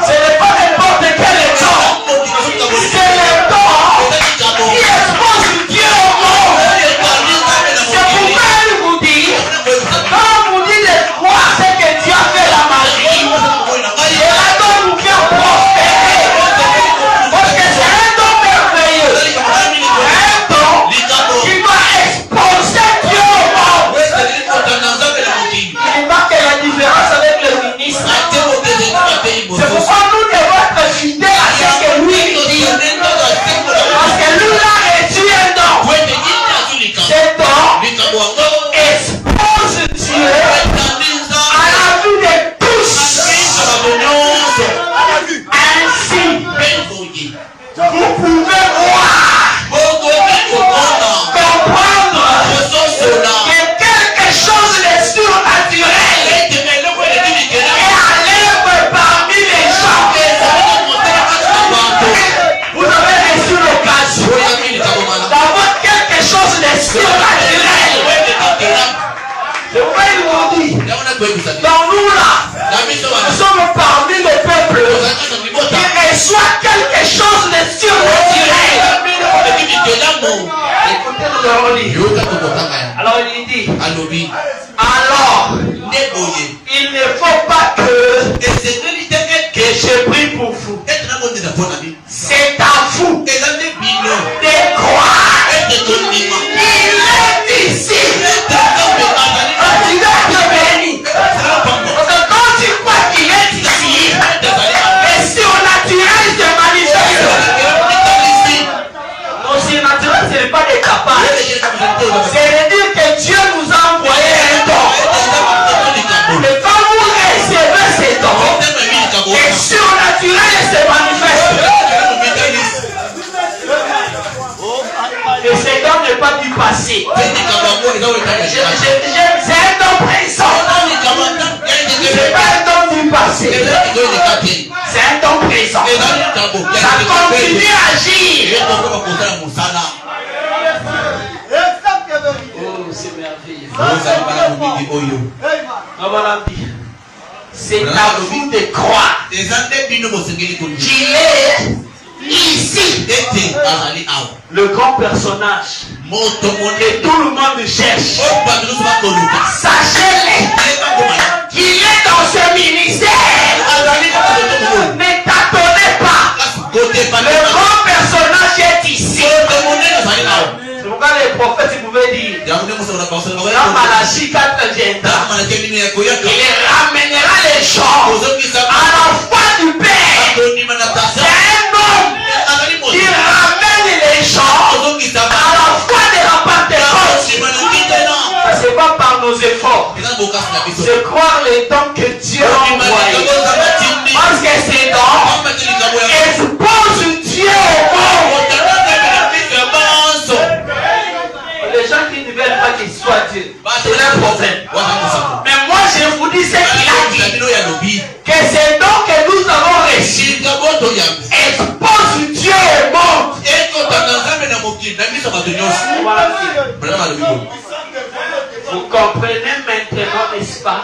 Ce n'est pas n'importe nous allons lire. Alors il dit, alors, il ne faut pas que je prie pour vous. C'est à vous de croire qu'il est ici. Tu dois être béni. Parce que quand tu crois qu'il est ici, et si au naturel se manifeste, non, si au naturel ce n'est pas des capables. C'est de dire que Dieu nous a envoyé un don. Et quand vous recevez ces dons, et surnaturel se manifeste. Et ces dons n'est pas du passé. C'est un don présent. C'est pas un don du passé. C'est un don présent. Ça continue à agir. Oh, c'est merveilleux. C'est à vous de croire qu'il est ici. Le grand personnage que tout le monde cherche. Sachez-le qu'il est dans ce ministère. Ne tâtonnez pas. Le grand personnage est ici. C'est pourquoi les prophètes pouvaient dire dans Malachie 4 viendra, il ramènera les gens à la foi du Père. C'est un homme qui ramène les gens à la foi de la Pentecôte. C'est pas par nos efforts. C'est croire les dons que Dieu a envoyés. Parce que ces dons exposent Dieu au monde. Les gens qui ne veulent pas qu'il soit Dieu, c'est leur problème. Mais moi je vous dis ce qu'il a dit. Que ces dons que nous avons reçus exposent Dieu au monde. Vous comprenez maintenant, n'est-ce pas?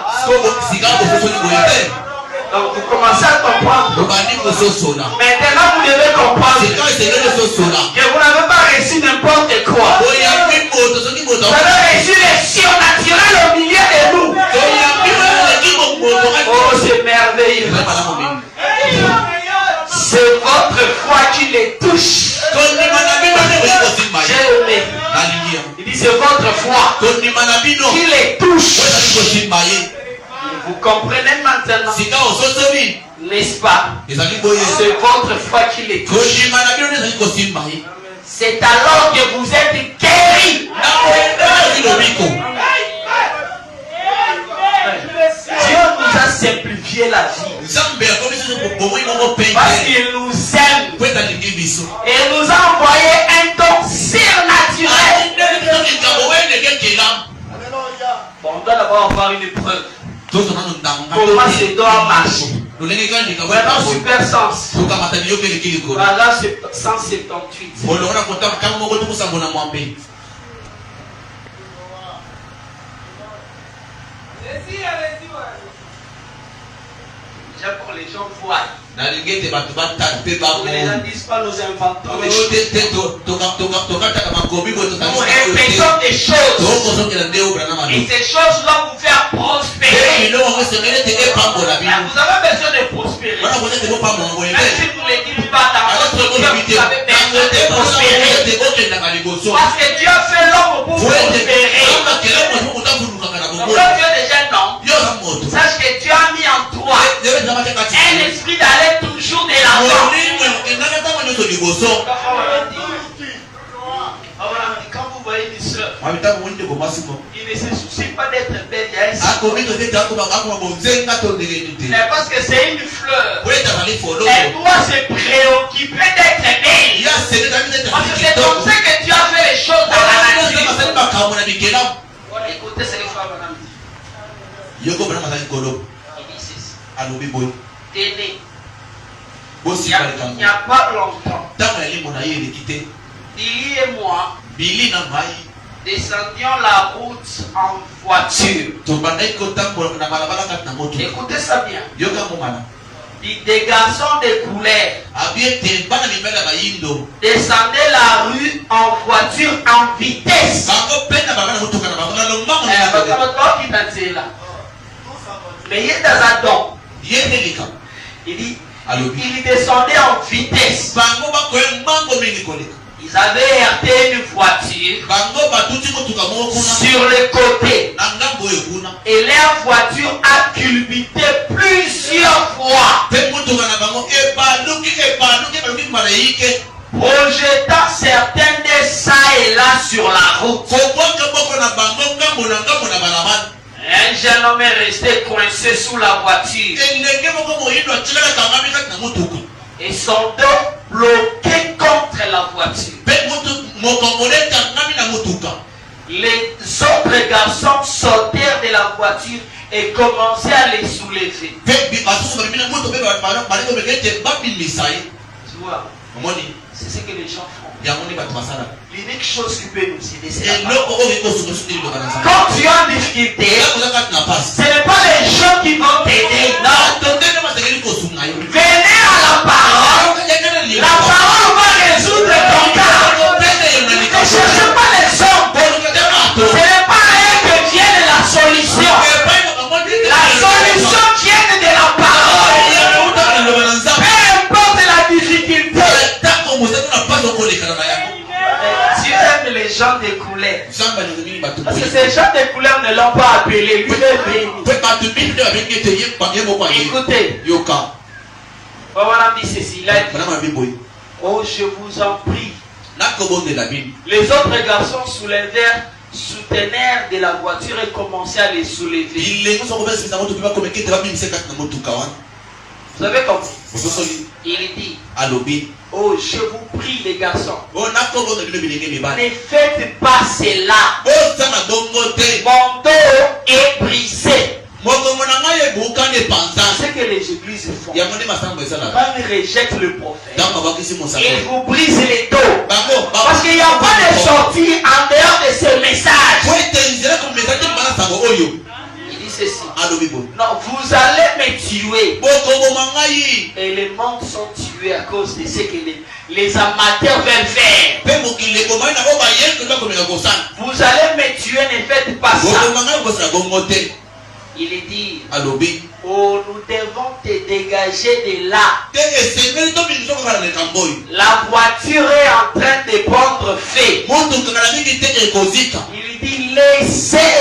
Donc vous commencez à comprendre. Maintenant vous devez comprendre que vous n'avez pas reçu n'importe quoi. Vous avez reçu les surnaturels au milieu de nous. Oh, c'est merveilleux. C'est votre foi qui les touche. J'ai aimé. Il dit c'est votre foi qui les touche. Vous comprenez maintenant, n'est-ce pas? C'est votre foi qui les touche. C'est alors que vous êtes guéris. Dieu nous a simplifié la vie parce qu'il nous aime et nous a envoyé un don surnaturel. Bon, on doit d'abord avoir une preuve. Comment c'est doit marcher? Maintenant, super sens. Voilà, 178. J'aime pour les gens voient. Ne les en disent pas, nous inventons des choses. Nous répétons des choses. Et ces choses-là vous faire prospérer. Vous avez besoin de prospérer. Même si vous ne les dites pas dans votre cœur, vous avez besoin de prospérer. Parce que Dieu a fait l'homme pour prospérer. Quand tu es déjà non, sache que Dieu a mis en toi un esprit d'aller toujours de l'avant. Quand vous voyez une soeur, il ne se soucie pas d'être belle. C'est parce que c'est une fleur. Elle doit se préoccuper d'être belle. Parce que c'est comme ça que Dieu a fait les choses dans la nature. Écoutez ce que Madame dit. Il dit ceci. T'es né. Il n'y a pas longtemps. Billy et moi descendions la route en voiture. Écoutez ça bien. dit des garçons de couleur descendaient la rue en voiture en vitesse. Mais il est dans un don. Il dit, il descendait en vitesse. Ils avaient heurté une voiture sur le côté. Et leur voiture a culbuté plusieurs fois, projetant certains de ça et là sur la route. Un jeune homme est resté coincé sous la voiture et son dos bloqué contre la voiture. Les autres garçons sortirent de la voiture et commençaient à les soulever. Tu vois, c'est ce que les gens font. L'unique chose qui peut nous aider, c'est la parole. Quand tu as une difficulté, ce n'est pas les gens qui vont t'aider. Non. Venez à la parole. La parole va résoudre ton cas. Ne cherchez pas les hommes. Ce n'est pas eux que vienne la solution. La solution vient de la parole. Peu importe la difficulté. Dieu aime les gens de couleur. Parce que ces gens de couleur ne l'ont pas appelé. Lui est béni. Écoutez. Voilà, dit ceci. Il a dit, oh, je vous en prie. Les autres garçons soutenèrent de la voiture et commençaient à les soulever. Vous avez compris? Il dit, oh, je vous prie les garçons, ne faites pas cela. Mon dos est brisé. C'est ce que les églises font. Quand ils rejettent le prophète, ils vous brisent les dos. Parce qu'il n'y a pas de sortie en dehors de ce message. Il dit ceci. Non, vous allez me tuer. Et les mondes sont tués à cause de ce que les amateurs veulent faire. Vous allez me tuer, ne faites pas ça. Il est dit, oh, nous devons te dégager de là. La voiture est en train de prendre feu. Il dit, laissez.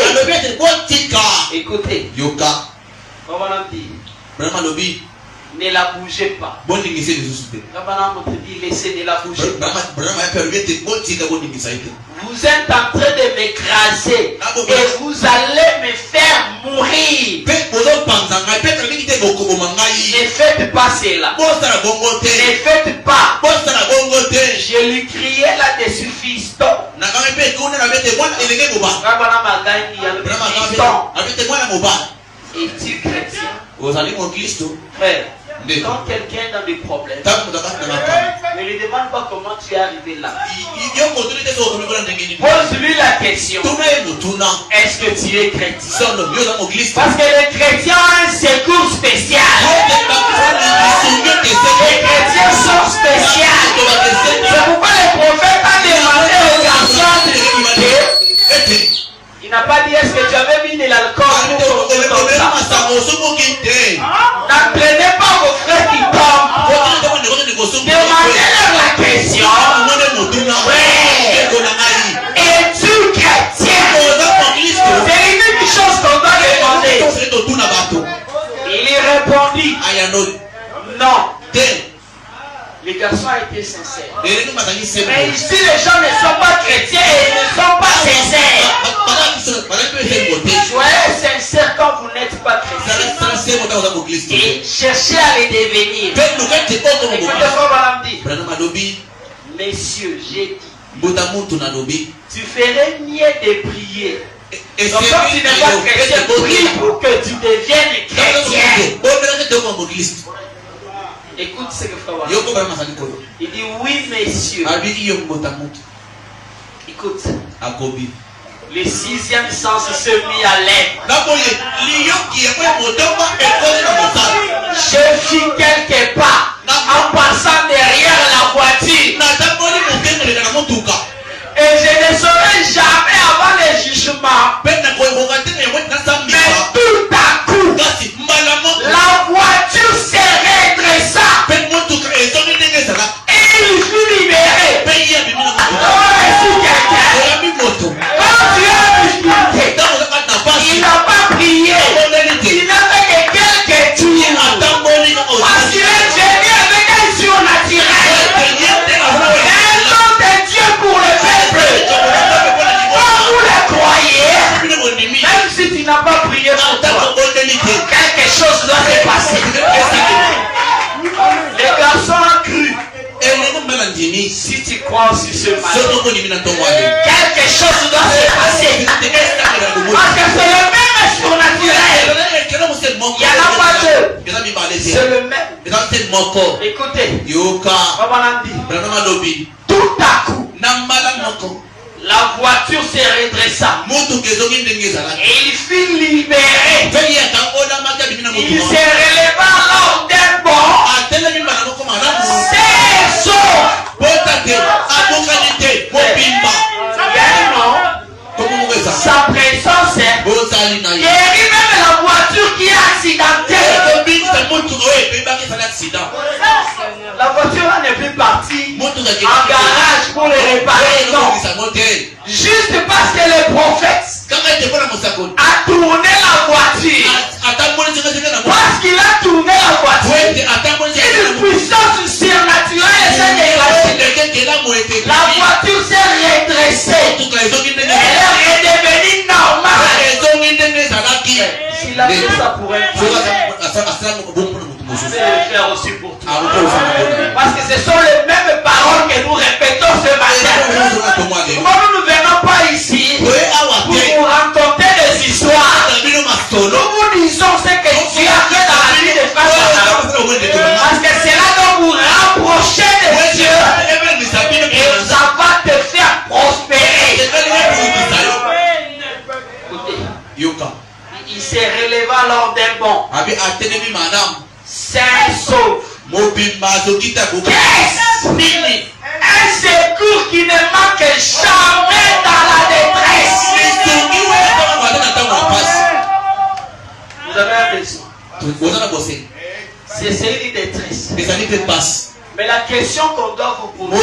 Écoutez, on va dire, ne la bougez pas. On dit, laissez, ne la bougez pas. Vous êtes en train de m'écraser et vous allez me faire mourir. Ne faites pas cela. Ne faites pas. Je lui criais là-dessus, fiston. Es-tu chrétien? Frère, quand quelqu'un a des problèmes, ne lui demande pas comment tu es arrivé là. Pose-lui la question. Est-ce que tu es chrétien? Parce que les chrétiens ont un secours spécial. Les chrétiens sont spéciaux. C'est pourquoi le prophète a demandé aux garçons. Il n'a pas dit est-ce que tu avais mis de l'alcool pour comme ça. N'entraînez pas vos frères qui tombent. Demandez-leur la question. Es-tu chrétien? C'est l'unique chose qu'on doit demander. Il y répondit non. Les garçons étaient sincères. Mais ici, les gens ne sont pas chrétiens et ne sont pas sincères. Soyez sincères quand vous n'êtes pas chrétiens. Et cherchez à les devenir. Écoutez, messieurs, j'ai dit, tu ferais mieux de prier. Donc, quand tu n'es pas chrétien, prie pour que tu deviennes chrétien. Écoute ce que frère. Il dit oui, messieurs. Écoute. Le sixième sens se mit à l'être. Je fis quelques pas en passant derrière la voiture. Et je ne saurais jamais avant le jugement. Mais tout à coup, la voiture s'est redressa. Et il fut libéré. Quand Dieu a discuté, il n'a pas prié. Il n'a fait que quelques tours. Parce qu'il est venu avec un surnaturel. Un nom de Dieu pour le peuple. Quand vous le croyez, même si tu n'as pas prié pour toi, quelque chose doit se passer. Les garçons ont cru. Si tu crois sur ce matin, quelque chose doit se passer. Parce que c'est le même surnaturel. Il n'y en a pas deux. C'est le même. Écoutez, tout à coup, la voiture s'est redressa. Et il fut libéré. Il s'est relevé alors d'un bond. C'est sauf. Sa présence guérit même la voiture qui est accidentée. La voiture n'est plus partie en garage pour les réparer. Non. Juste parce que le prophète a tourné la voiture. Parce qu'il a tourné la voiture, une puissance surnaturelle s'est déclenchée. La voiture s'est redressée. Elle est redevenue normale. S'il a fait ça pour un c'est le faire aussi pour toi. Parce que ce sont les mêmes paroles que nous répétons ce matin. Moi, nous ne venons pas ici pour vous raconter des histoires. Nous vous disons ce que Dieu a fait dans la vie des femmes. Parce que c'est là que vous rapprochez de Dieu. Et ça va te faire prospérer. Écoutez, il s'est relevé alors d'un bond. Saint sauve. Qu'est-ce? Un secours qui ne manque jamais dans la détresse. Vous avez un besoin. C'est celui de détresse. Mais la question qu'on doit vous poser,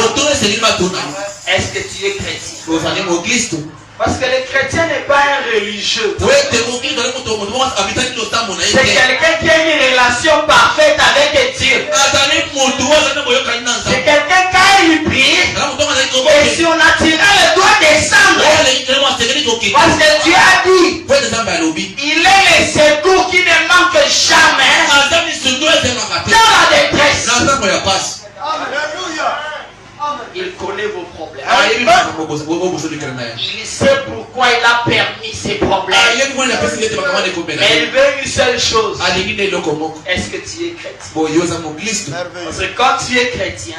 est-ce que tu es chrétien? Parce que le chrétien n'est pas un religieux. C'est quelqu'un qui a une relation parfaite avec Dieu. C'est quelqu'un qui a une prière. Et surnaturel doit descendre. Parce que Dieu a dit, il est le secours qui ne manque jamais dans la détresse. Il connaît vos problèmes. Il sait pourquoi il a permis ces problèmes. Mais il veut une seule chose. Est-ce que tu es chrétien? Parce que quand tu es chrétien,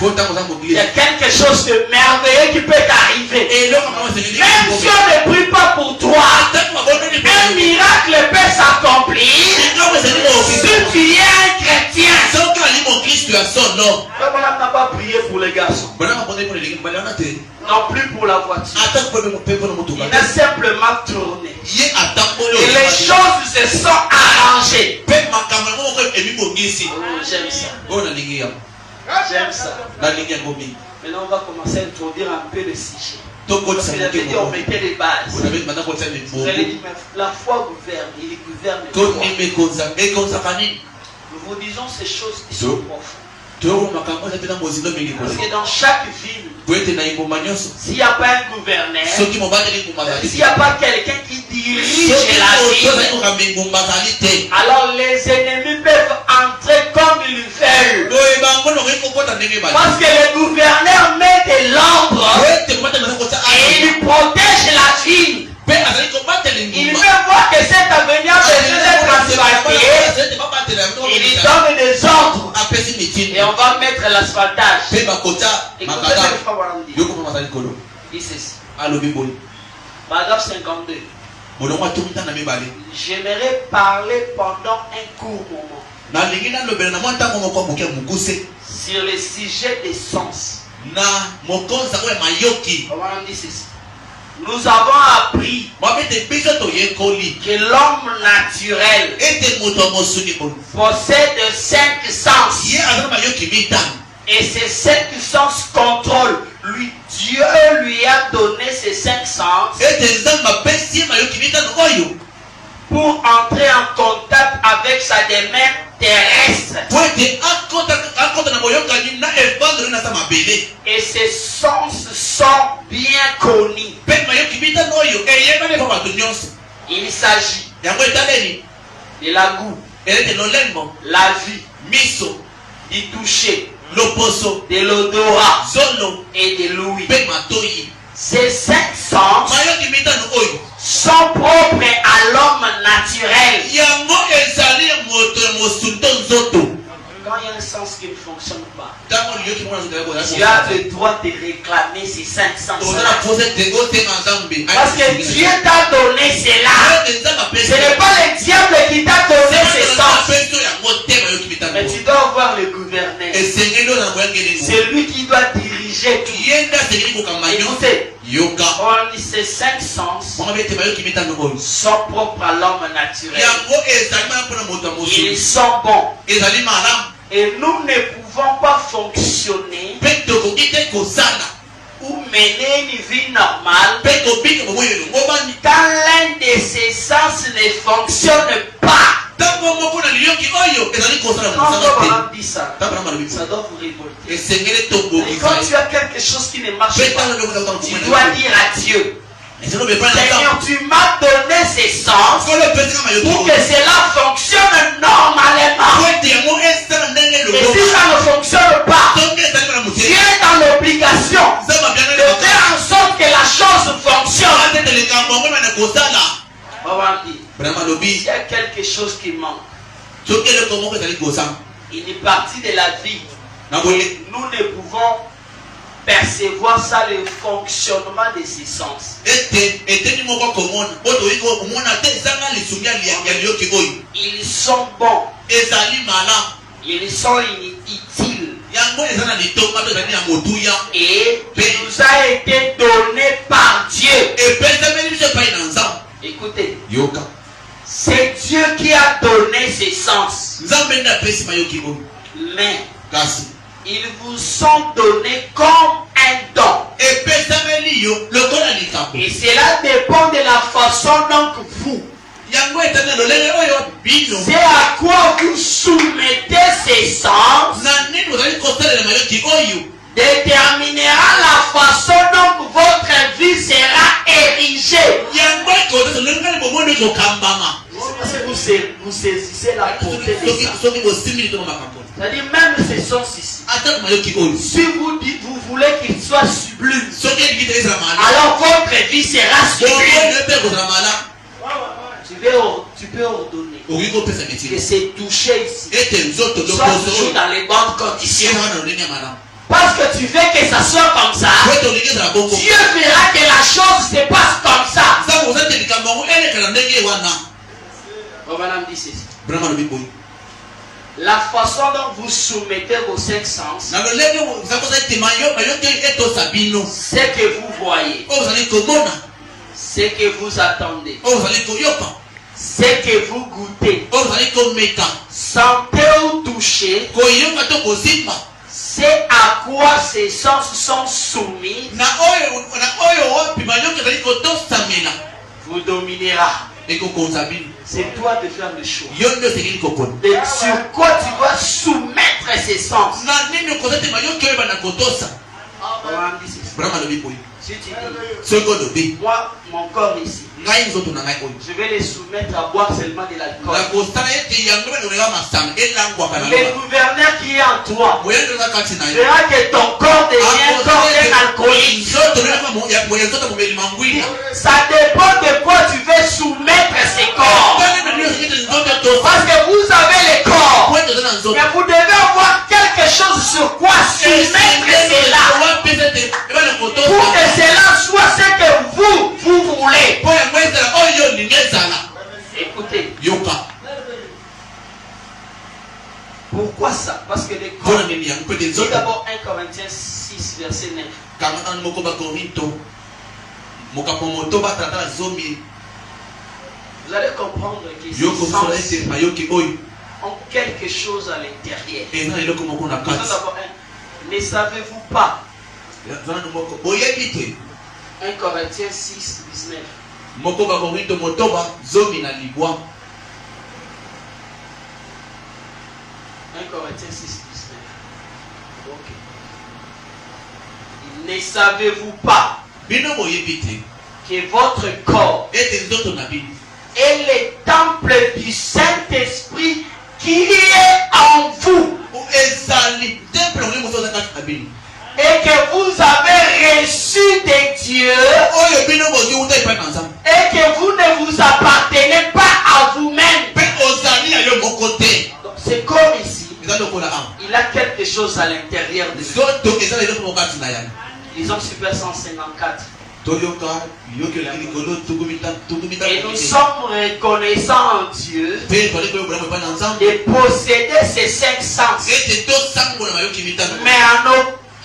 il y a quelque chose de merveilleux qui peut t'arriver. Même si on ne prie pas pour toi, un miracle peut s'accomplir. Si tu es un chrétien, on n'a pas prié pour les garçons. Non plus pour la voiture. Il a simplement tourné. Et les choses se sont arrangées. J'aime ça. J'aime ça. Maintenant on va commencer à introduire un peu le sujet. Parce qu'il avait dit on mettait les bases. Vous allez dire mais la foi gouverne. Il gouverne. Nous vous disons ces choses qui sont profondes. Parce que dans chaque ville, s'il n'y a pas un gouverneur, s'il n'y a pas quelqu'un qui dirige la ville, alors les ennemis peuvent entrer comme ils veulent. Parce que le gouverneur met de l'ombre et il protège la ville. Il veut voir que cet avenir a besoin d'être asphalté. Il donne des ordres. Et on va mettre l'asphaltage. Écoutez ce que dit ceci. Paragraphe 52. J'aimerais parler pendant un court moment sur le sujet des sens. Nous avons appris que l'homme naturel possède 5 sens. Et ces 5 sens contrôlent. Dieu lui a donné ces 5 sens pour entrer en contact avec sa demeure terrestre. Et ces sens sont bien connus. Il s'agit de la goût, la vue, du toucher, de l'odorat et de l'ouïe. Ces 5 sens sont propres à l'homme naturel. Quand il y a un sens qui ne fonctionne pas, tu as le droit de réclamer ces 5 sens. Parce que Dieu t'a donné cela. Ce n'est pas le diable qui t'a donné ces sens. Mais tu dois voir le gouverneur. C'est lui qui doit diriger tout. Écoutez, ces 5 sens sont propres à l'homme naturel. Ils sont bons. Et nous ne pouvons pas fonctionner ou mener une vie normale quand l'un de ces sens ne fonctionne pas. Quand Abraham dit ça, ça doit vous révolter. Et quand tu as quelque chose qui ne marche pas, tu dois dire à Dieu: Seigneur, tu m'as donné ces sens pour que cela fonctionne normalement. Et si ça ne fonctionne pas, tu es dans l'obligation de faire en sorte que la chose fonctionne. Il y a quelque chose qui manque. Une partie de la vie, nous ne pouvons percevoir ça, le fonctionnement de ces sens. Ils sont bons. Ils sont inutiles. Et il nous a été donné par Dieu. Écoutez, c'est Dieu qui a donné ces sens. Mais ils vous sont donnés comme un don. Et cela dépend de la façon dont vous, c'est à quoi vous soumettez ces sens, déterminera la façon dont votre vie sera érigée. Parce que vous saisissez la portée de ça. C'est-à-dire même ces sens ici. Si vous voulez qu'ils soient sublimes, alors votre vie sera sublime. Tu peux ordonner que ces touchés ici soient toujours dans les bonnes conditions. Parce que tu veux que ça soit comme ça, Dieu verra que la chose se passe comme ça. La façon dont vous soumettez vos 5 sens, c'est que vous voyez, c'est que vous attendez, c'est que vous goûtez, sentez ou touchez, c'est à quoi ces sens sont soumis, vous dominera. C'est toi de faire le choix. Et sur quoi tu dois soumettre ces sens. Si tu dis, moi, mon corps ici, je vais les soumettre à boire seulement de l'alcool. Le gouverneur qui est en toi verra que ton corps devient corps d'un alcoolique. Ça dépend de quoi tu veux soumettre ces corps. Parce que vous avez les corps, mais vous devez avoir quelque chose sur quoi soumettre cela. Pour que cela soit ce que vous voulez. Lis d'abord 1 Corinthiens 6, verset 9. Vous allez comprendre que ces sens ont quelque chose à l'intérieur. Ne savez-vous pas? 1 Corinthiens 6, 19. 1 Corinthiens 6, 19. Ok. Ne savez-vous pas que votre corps est le temple du Saint-Esprit qui est en vous et que vous avez reçu de Dieu et que vous ne vous appartenez pas à vous-même. Donc c'est comme ici. Il a quelque chose à l'intérieur de lui. Lisons Super 154. Et nous sommes reconnaissants en Dieu de posséder ces 5 sens. Mais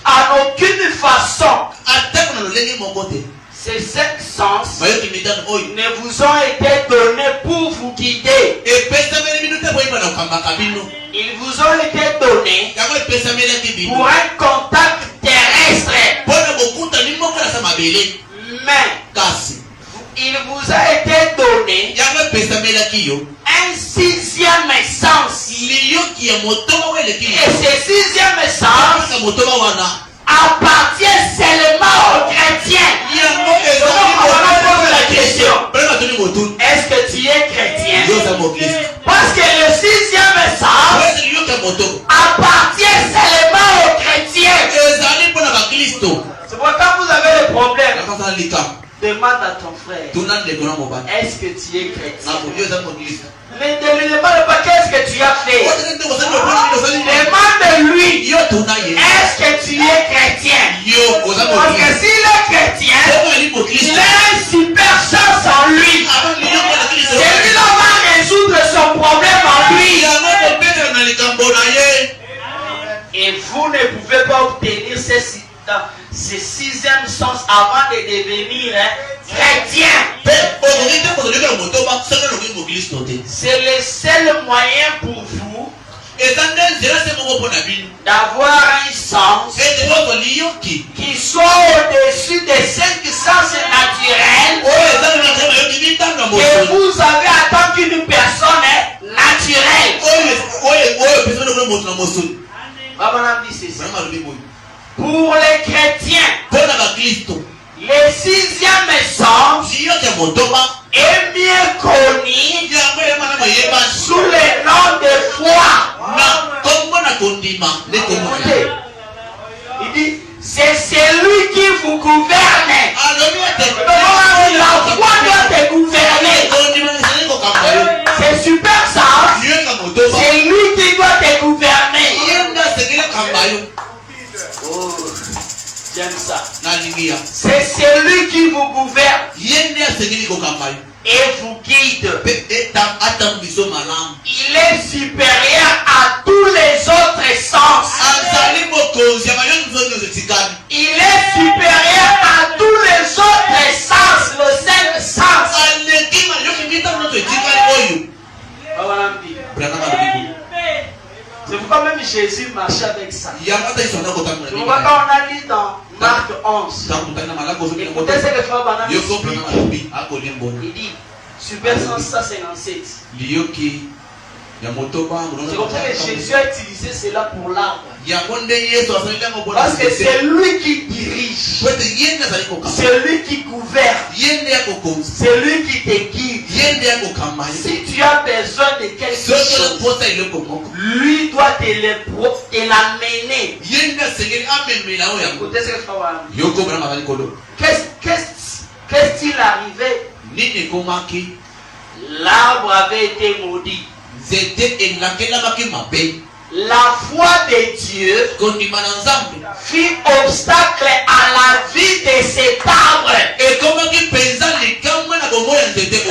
en aucune façon ces 5 sens ne vous ont été donnés pour vous guider. Ils vous ont été donnés pour un contact terrestre. Mais il vous a été donné un 6e sens. Et ce 6e sens appartient seulement aux chrétiens. La question: est-ce que tu es chrétien? Parce que le 6e sens appartient seulement aux chrétiens. C'est pourquoi vous avez le problème. Demande à ton frère: est-ce que tu es chrétien? Ne demande pas qu'est-ce que tu as fait. Demande-lui: est-ce que tu es chrétien? Parce que s'il est chrétien, il a un super sens en lui. Celui-là va résoudre son problème en lui. Et vous ne pouvez pas obtenir ce 6e sens avant de devenir chrétien. C'est le seul moyen pour vous d'avoir un sens qui soit au-dessus des 5 sens naturels que vous avez en tant qu'une personne naturelle. Pour les chrétiens, le 6e sens est mieux connu sous le nom de foi. Il dit: c'est celui qui vous gouverne. La foi doit te gouverner. C'est super sens. C'est lui qui doit te gouverner. Oh, j'aime ça. C'est celui qui vous gouverne et vous guide. Il est supérieur à tous les autres sens. Il est supérieur à tous les autres sens, les 5 sens. C'est pourquoi même Jésus marchait avec ça. C'est pourquoi quand on a lu dans Marc 11, écoutez ce que Frère Branham explique. Il dit, Super 157. C'est comme ça que Jésus a utilisé cela pour l'arbre. Parce que c'est lui qui dirige, c'est lui qui gouverne, c'est lui qui te guide. Si tu as besoin de quelque chose, lui doit te l'amener. Écoutez ce que qu'est-ce qu'il arrivait? L'arbre avait été maudit. La foi de Dieu fit obstacle à la vie de cet arbre.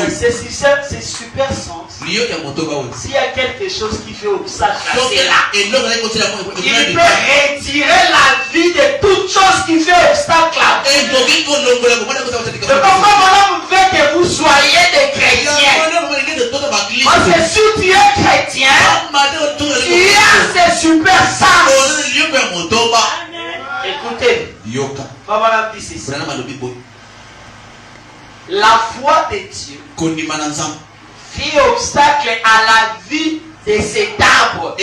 C'est super sens. S'il y a quelque chose qui fait obstacle à cela, il peut retirer la vie de toute chose qui fait obstacle à vous. C'est pourquoi maintenant vous voulez que vous soyez des chrétiens. Parce que si tu es chrétien, tu as ces super sens. Écoutez, Papa dit ceci. La foi de Dieu fit obstacle à la vie de cet arbre.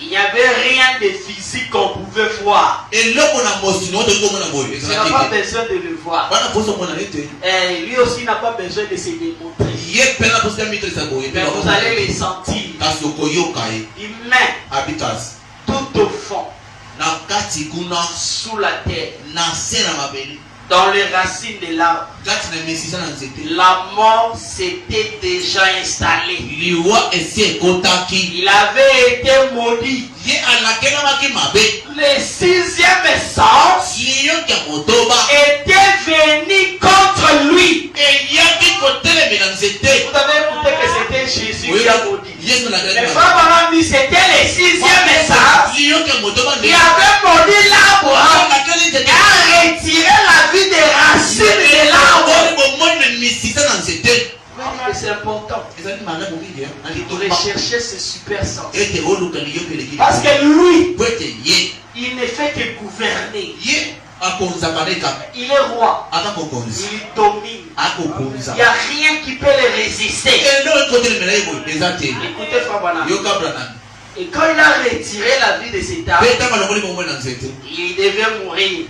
Il n'y avait rien de physique qu'on pouvait voir. Tu n'as pas besoin de le voir. Et lui aussi n'a pas besoin de se démontrer. Mais vous allez les sentir. Humain. Tout au fond. Sous la terre. Dans les racines de l'arbre. La mort s'était déjà installée. Il avait été maudit. Le sixième sens était venu contre lui. Vous avez écouté que c'était Jésus qui a maudit. Les femmes dit c'était le sixième sens qui avait maudit l'arbre et a retiré la vie des racines de l'arbre. C'est important de rechercher ce super sens. Parce que lui, il ne fait que gouverner. Il est roi. Il domine. Il n'y a rien qui peut le résister. Écoutez, Frère Branham. Et quand il a retiré la vie de cet arbre, il devait mourir.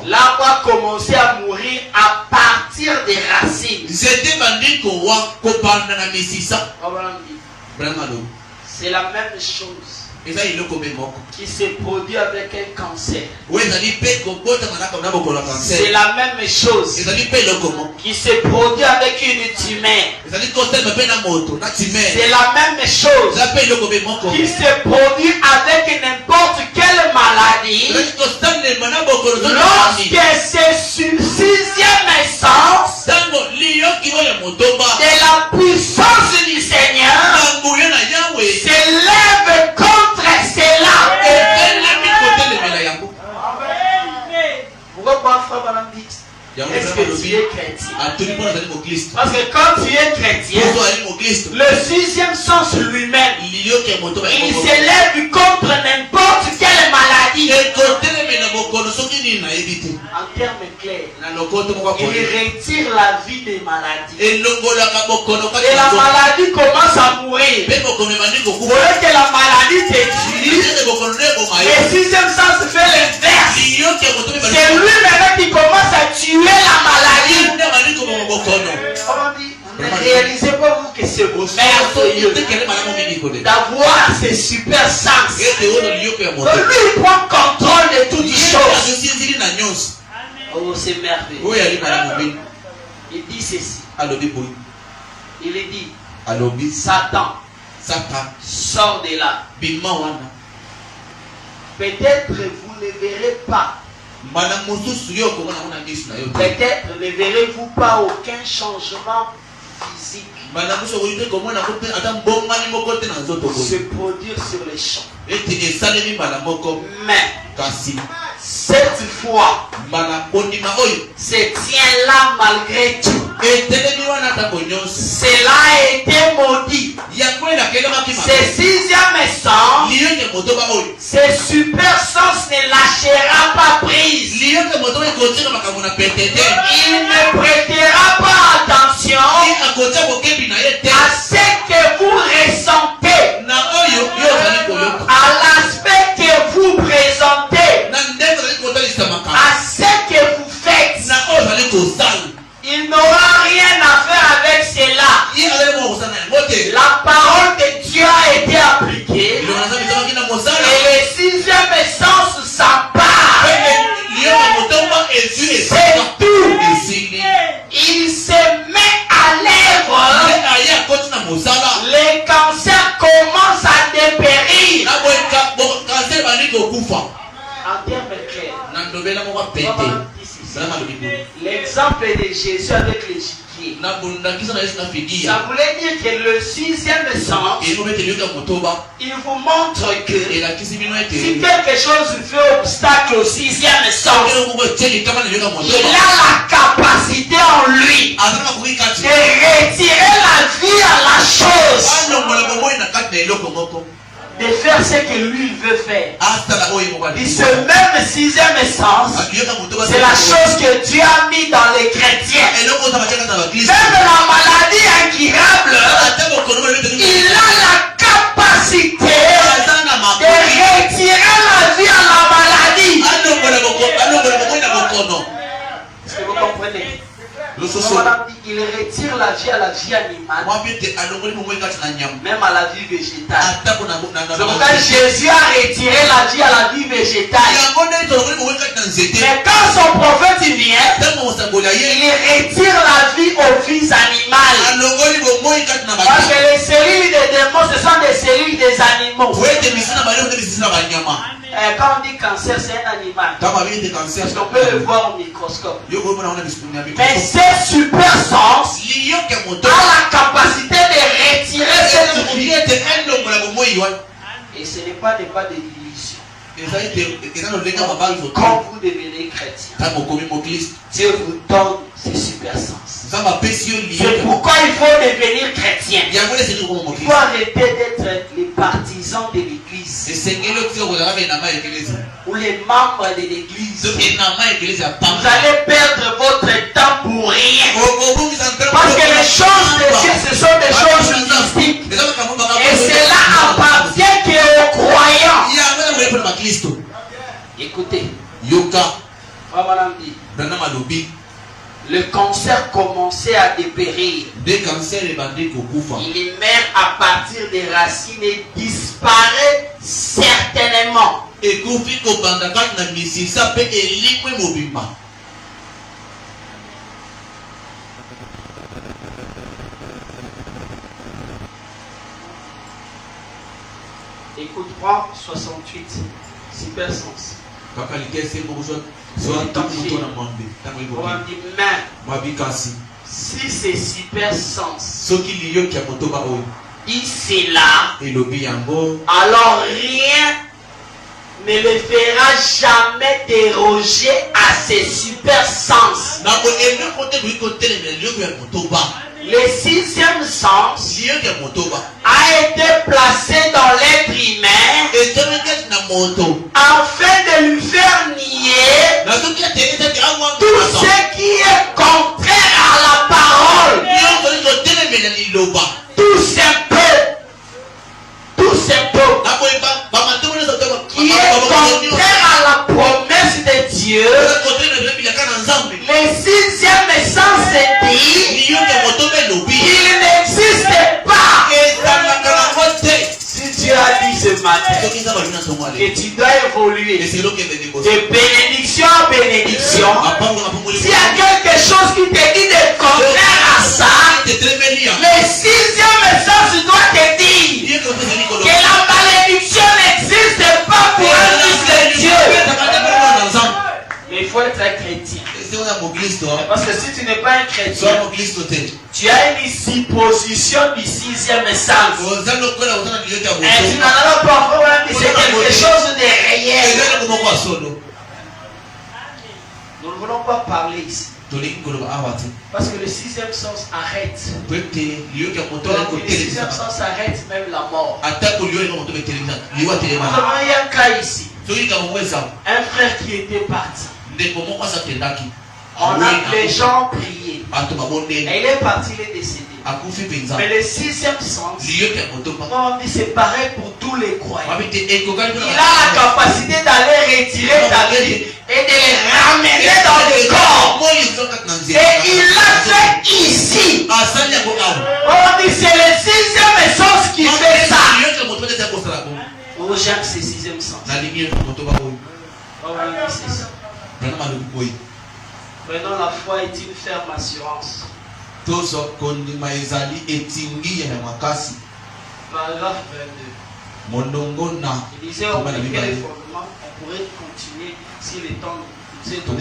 L'arbre a commencé à mourir à partir des racines. C'est la même chose qui se produit avec un cancer. C'est la même chose qui se produit avec une tumeur. C'est la même chose qui se produit avec n'importe quelle maladie. Lorsque c'est sixième essence de la puissance du Seigneur s'élève contre cela. Pourquoi Frère Branham dit? Est-ce que tu es chrétien? Parce que quand tu es chrétien, le sixième sens lui-même, il s'élève contre n'importe quelle maladie. En termes clairs, il retire la vie des maladies. Et la maladie commence à mourir. Vous voyez que la maladie te tue. Le sixième sens fait l'inverse. C'est lui-même qui commence à tuer la maladie. Ne réalisez pas vous que c'est merveilleux d'avoir ces super sens. Lui il prend contrôle de toutes les choses. Oh, c'est merveilleux. Il dit ceci. Il dit Satan sort de là. Peut-être vous ne verrez pas. Peut-être ne verrez-vous pas aucun changement physique se produire sur les champs. Mais cette foi se tient là malgré tout. Cela a été maudit. Ce sixième sens, ce super sens ne lâchera pas prise. Il ne prêtera pas attention à ce que vous ressentez, à l'aspect que vous présentez, à ce que vous faites. Il n'aura rien à faire avec cela. La parole de Dieu a été appliquée et le sixième sens s'empare. C'est tout. Il se met à l'œuvre. Les cancers commencent à dépérir. En termes clairs, L'exemple de Jésus avec les gibiers. Ça voulait dire que le sixième sens, il vous montre que si quelque chose fait obstacle au sixième sens, il a la capacité en lui de retirer la vie à la chose, de faire ce que lui veut faire. Et ce même sixième sens, c'est la chose que Dieu a mis dans les chrétiens. Même la maladie incurable, il a la capacité de retirer la vie à la maladie. Est-ce que vous comprenez? Il retire la vie à la vie animale, même à la vie végétale. C'est pourquoi Jésus a retiré la vie à la vie végétale. Mais quand son prophète vient, il retire la vie aux vies animales. Parce que les cellules des démons, ce sont des cellules des animaux. Quand on dit cancer, c'est un animal. Parce qu'on peut le voir au microscope. Mais ces super sens a la capacité de retirer cette vie. Et ce n'est pas des pas de division. Quand vous devenez chrétien, Dieu vous donne ces super sens. C'est pourquoi il faut devenir chrétien. Il faut arrêter d'être les partisans de l'église ou les membres de l'église. Vous allez perdre votre temps pour rien. Parce que les choses de Dieu, ce sont des choses mystiques. Et cela appartient qu'aux croyants. Écoutez. Le cancer commençait à dépérir. Il meurt à partir des racines et disparaît certainement. Écoute, prends 68. Super sens. On va dire, si c'est super sens, dit cela, alors rien ne le fera jamais déroger à ses super sens. Le sixième sens a été placé dans l'être humain afin de lui faire nier tout ce qui est contraire à la parole. Tout ce peuple qui est contraire à la promesse de Dieu. Le sixième sens dit il n'existe pas. Si Dieu a dit ce matin que tu dois évoluer de bénédiction en bénédiction, s'il y a quelque chose qui te dit de contraire à ça, le sixième sens doit te dire que la malédiction n'existe pas pour un fils de Dieu. Mais il faut être un chrétien. Parce que si tu n'es pas un chrétien, tu as une supposition du sixième sens. Et tu n'en as pas encore, c'est quelque chose de réel. Nous ne voulons pas parler ici. Parce que le sixième sens arrête. Le sixième sens arrête même la mort. Il y a un cas ici. Un frère qui était parti. On a les gens prié. Et il est parti, il est décédé. Mais le sixième sens, c'est pareil pour tous les croyants. Il a la capacité d'aller retirer ta vie et de les ramener dans le corps. Et il l'a fait ici. On dit c'est le sixième sens qui fait ça. Oh, j'aime ce sixième sens. Maintenant, la foi est une ferme assurance. Paragraphe 22. Il disait on pourrait continuer si le temps C'est tout.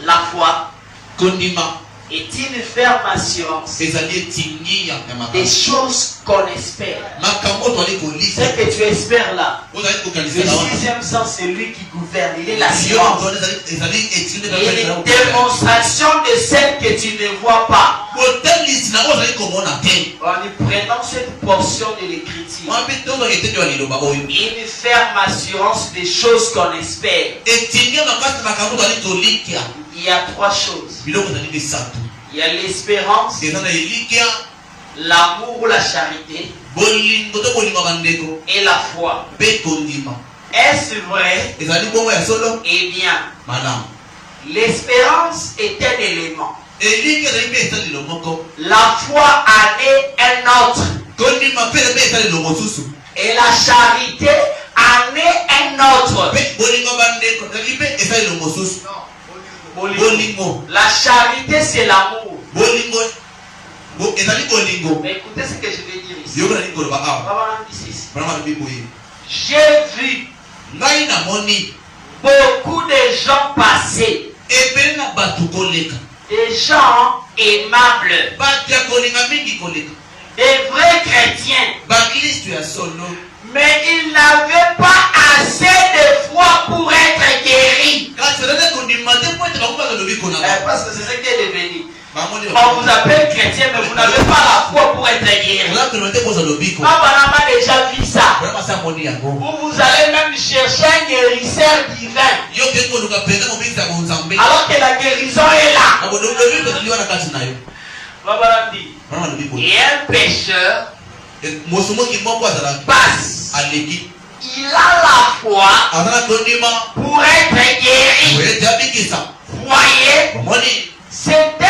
La foi est une ferme assurance des choses qu'on espère. Ce que tu espères là, le sixième sens, c'est lui qui gouverne. Il est la science. Il est une démonstration de celle que tu ne vois pas. En y prenant cette portion de l'écriture, une ferme assurance des choses qu'on espère. Il y a trois choses. Il y a l'espérance, l'amour ou la charité et la foi. Est-ce vrai? Eh bien, l'espérance est un élément. La foi en est un autre. Et la charité en est un autre. La charité, c'est l'amour. Mais écoutez ce que je vais dire ici. J'ai vu beaucoup de gens passer. Des gens aimables. Des vrais chrétiens. Mais ils n'avaient pas assez de foi pour être guéris. Parce que c'est ce qui est devenu. On vous appelle chrétien, mais vous n'avez pas la foi pour être guéri. On a déjà vu ça. Où vous allez même chercher un guérisseur divin. Alors que la guérison est là. Et un pécheur passe. Il a la foi pour être guéri. Voyez, c'était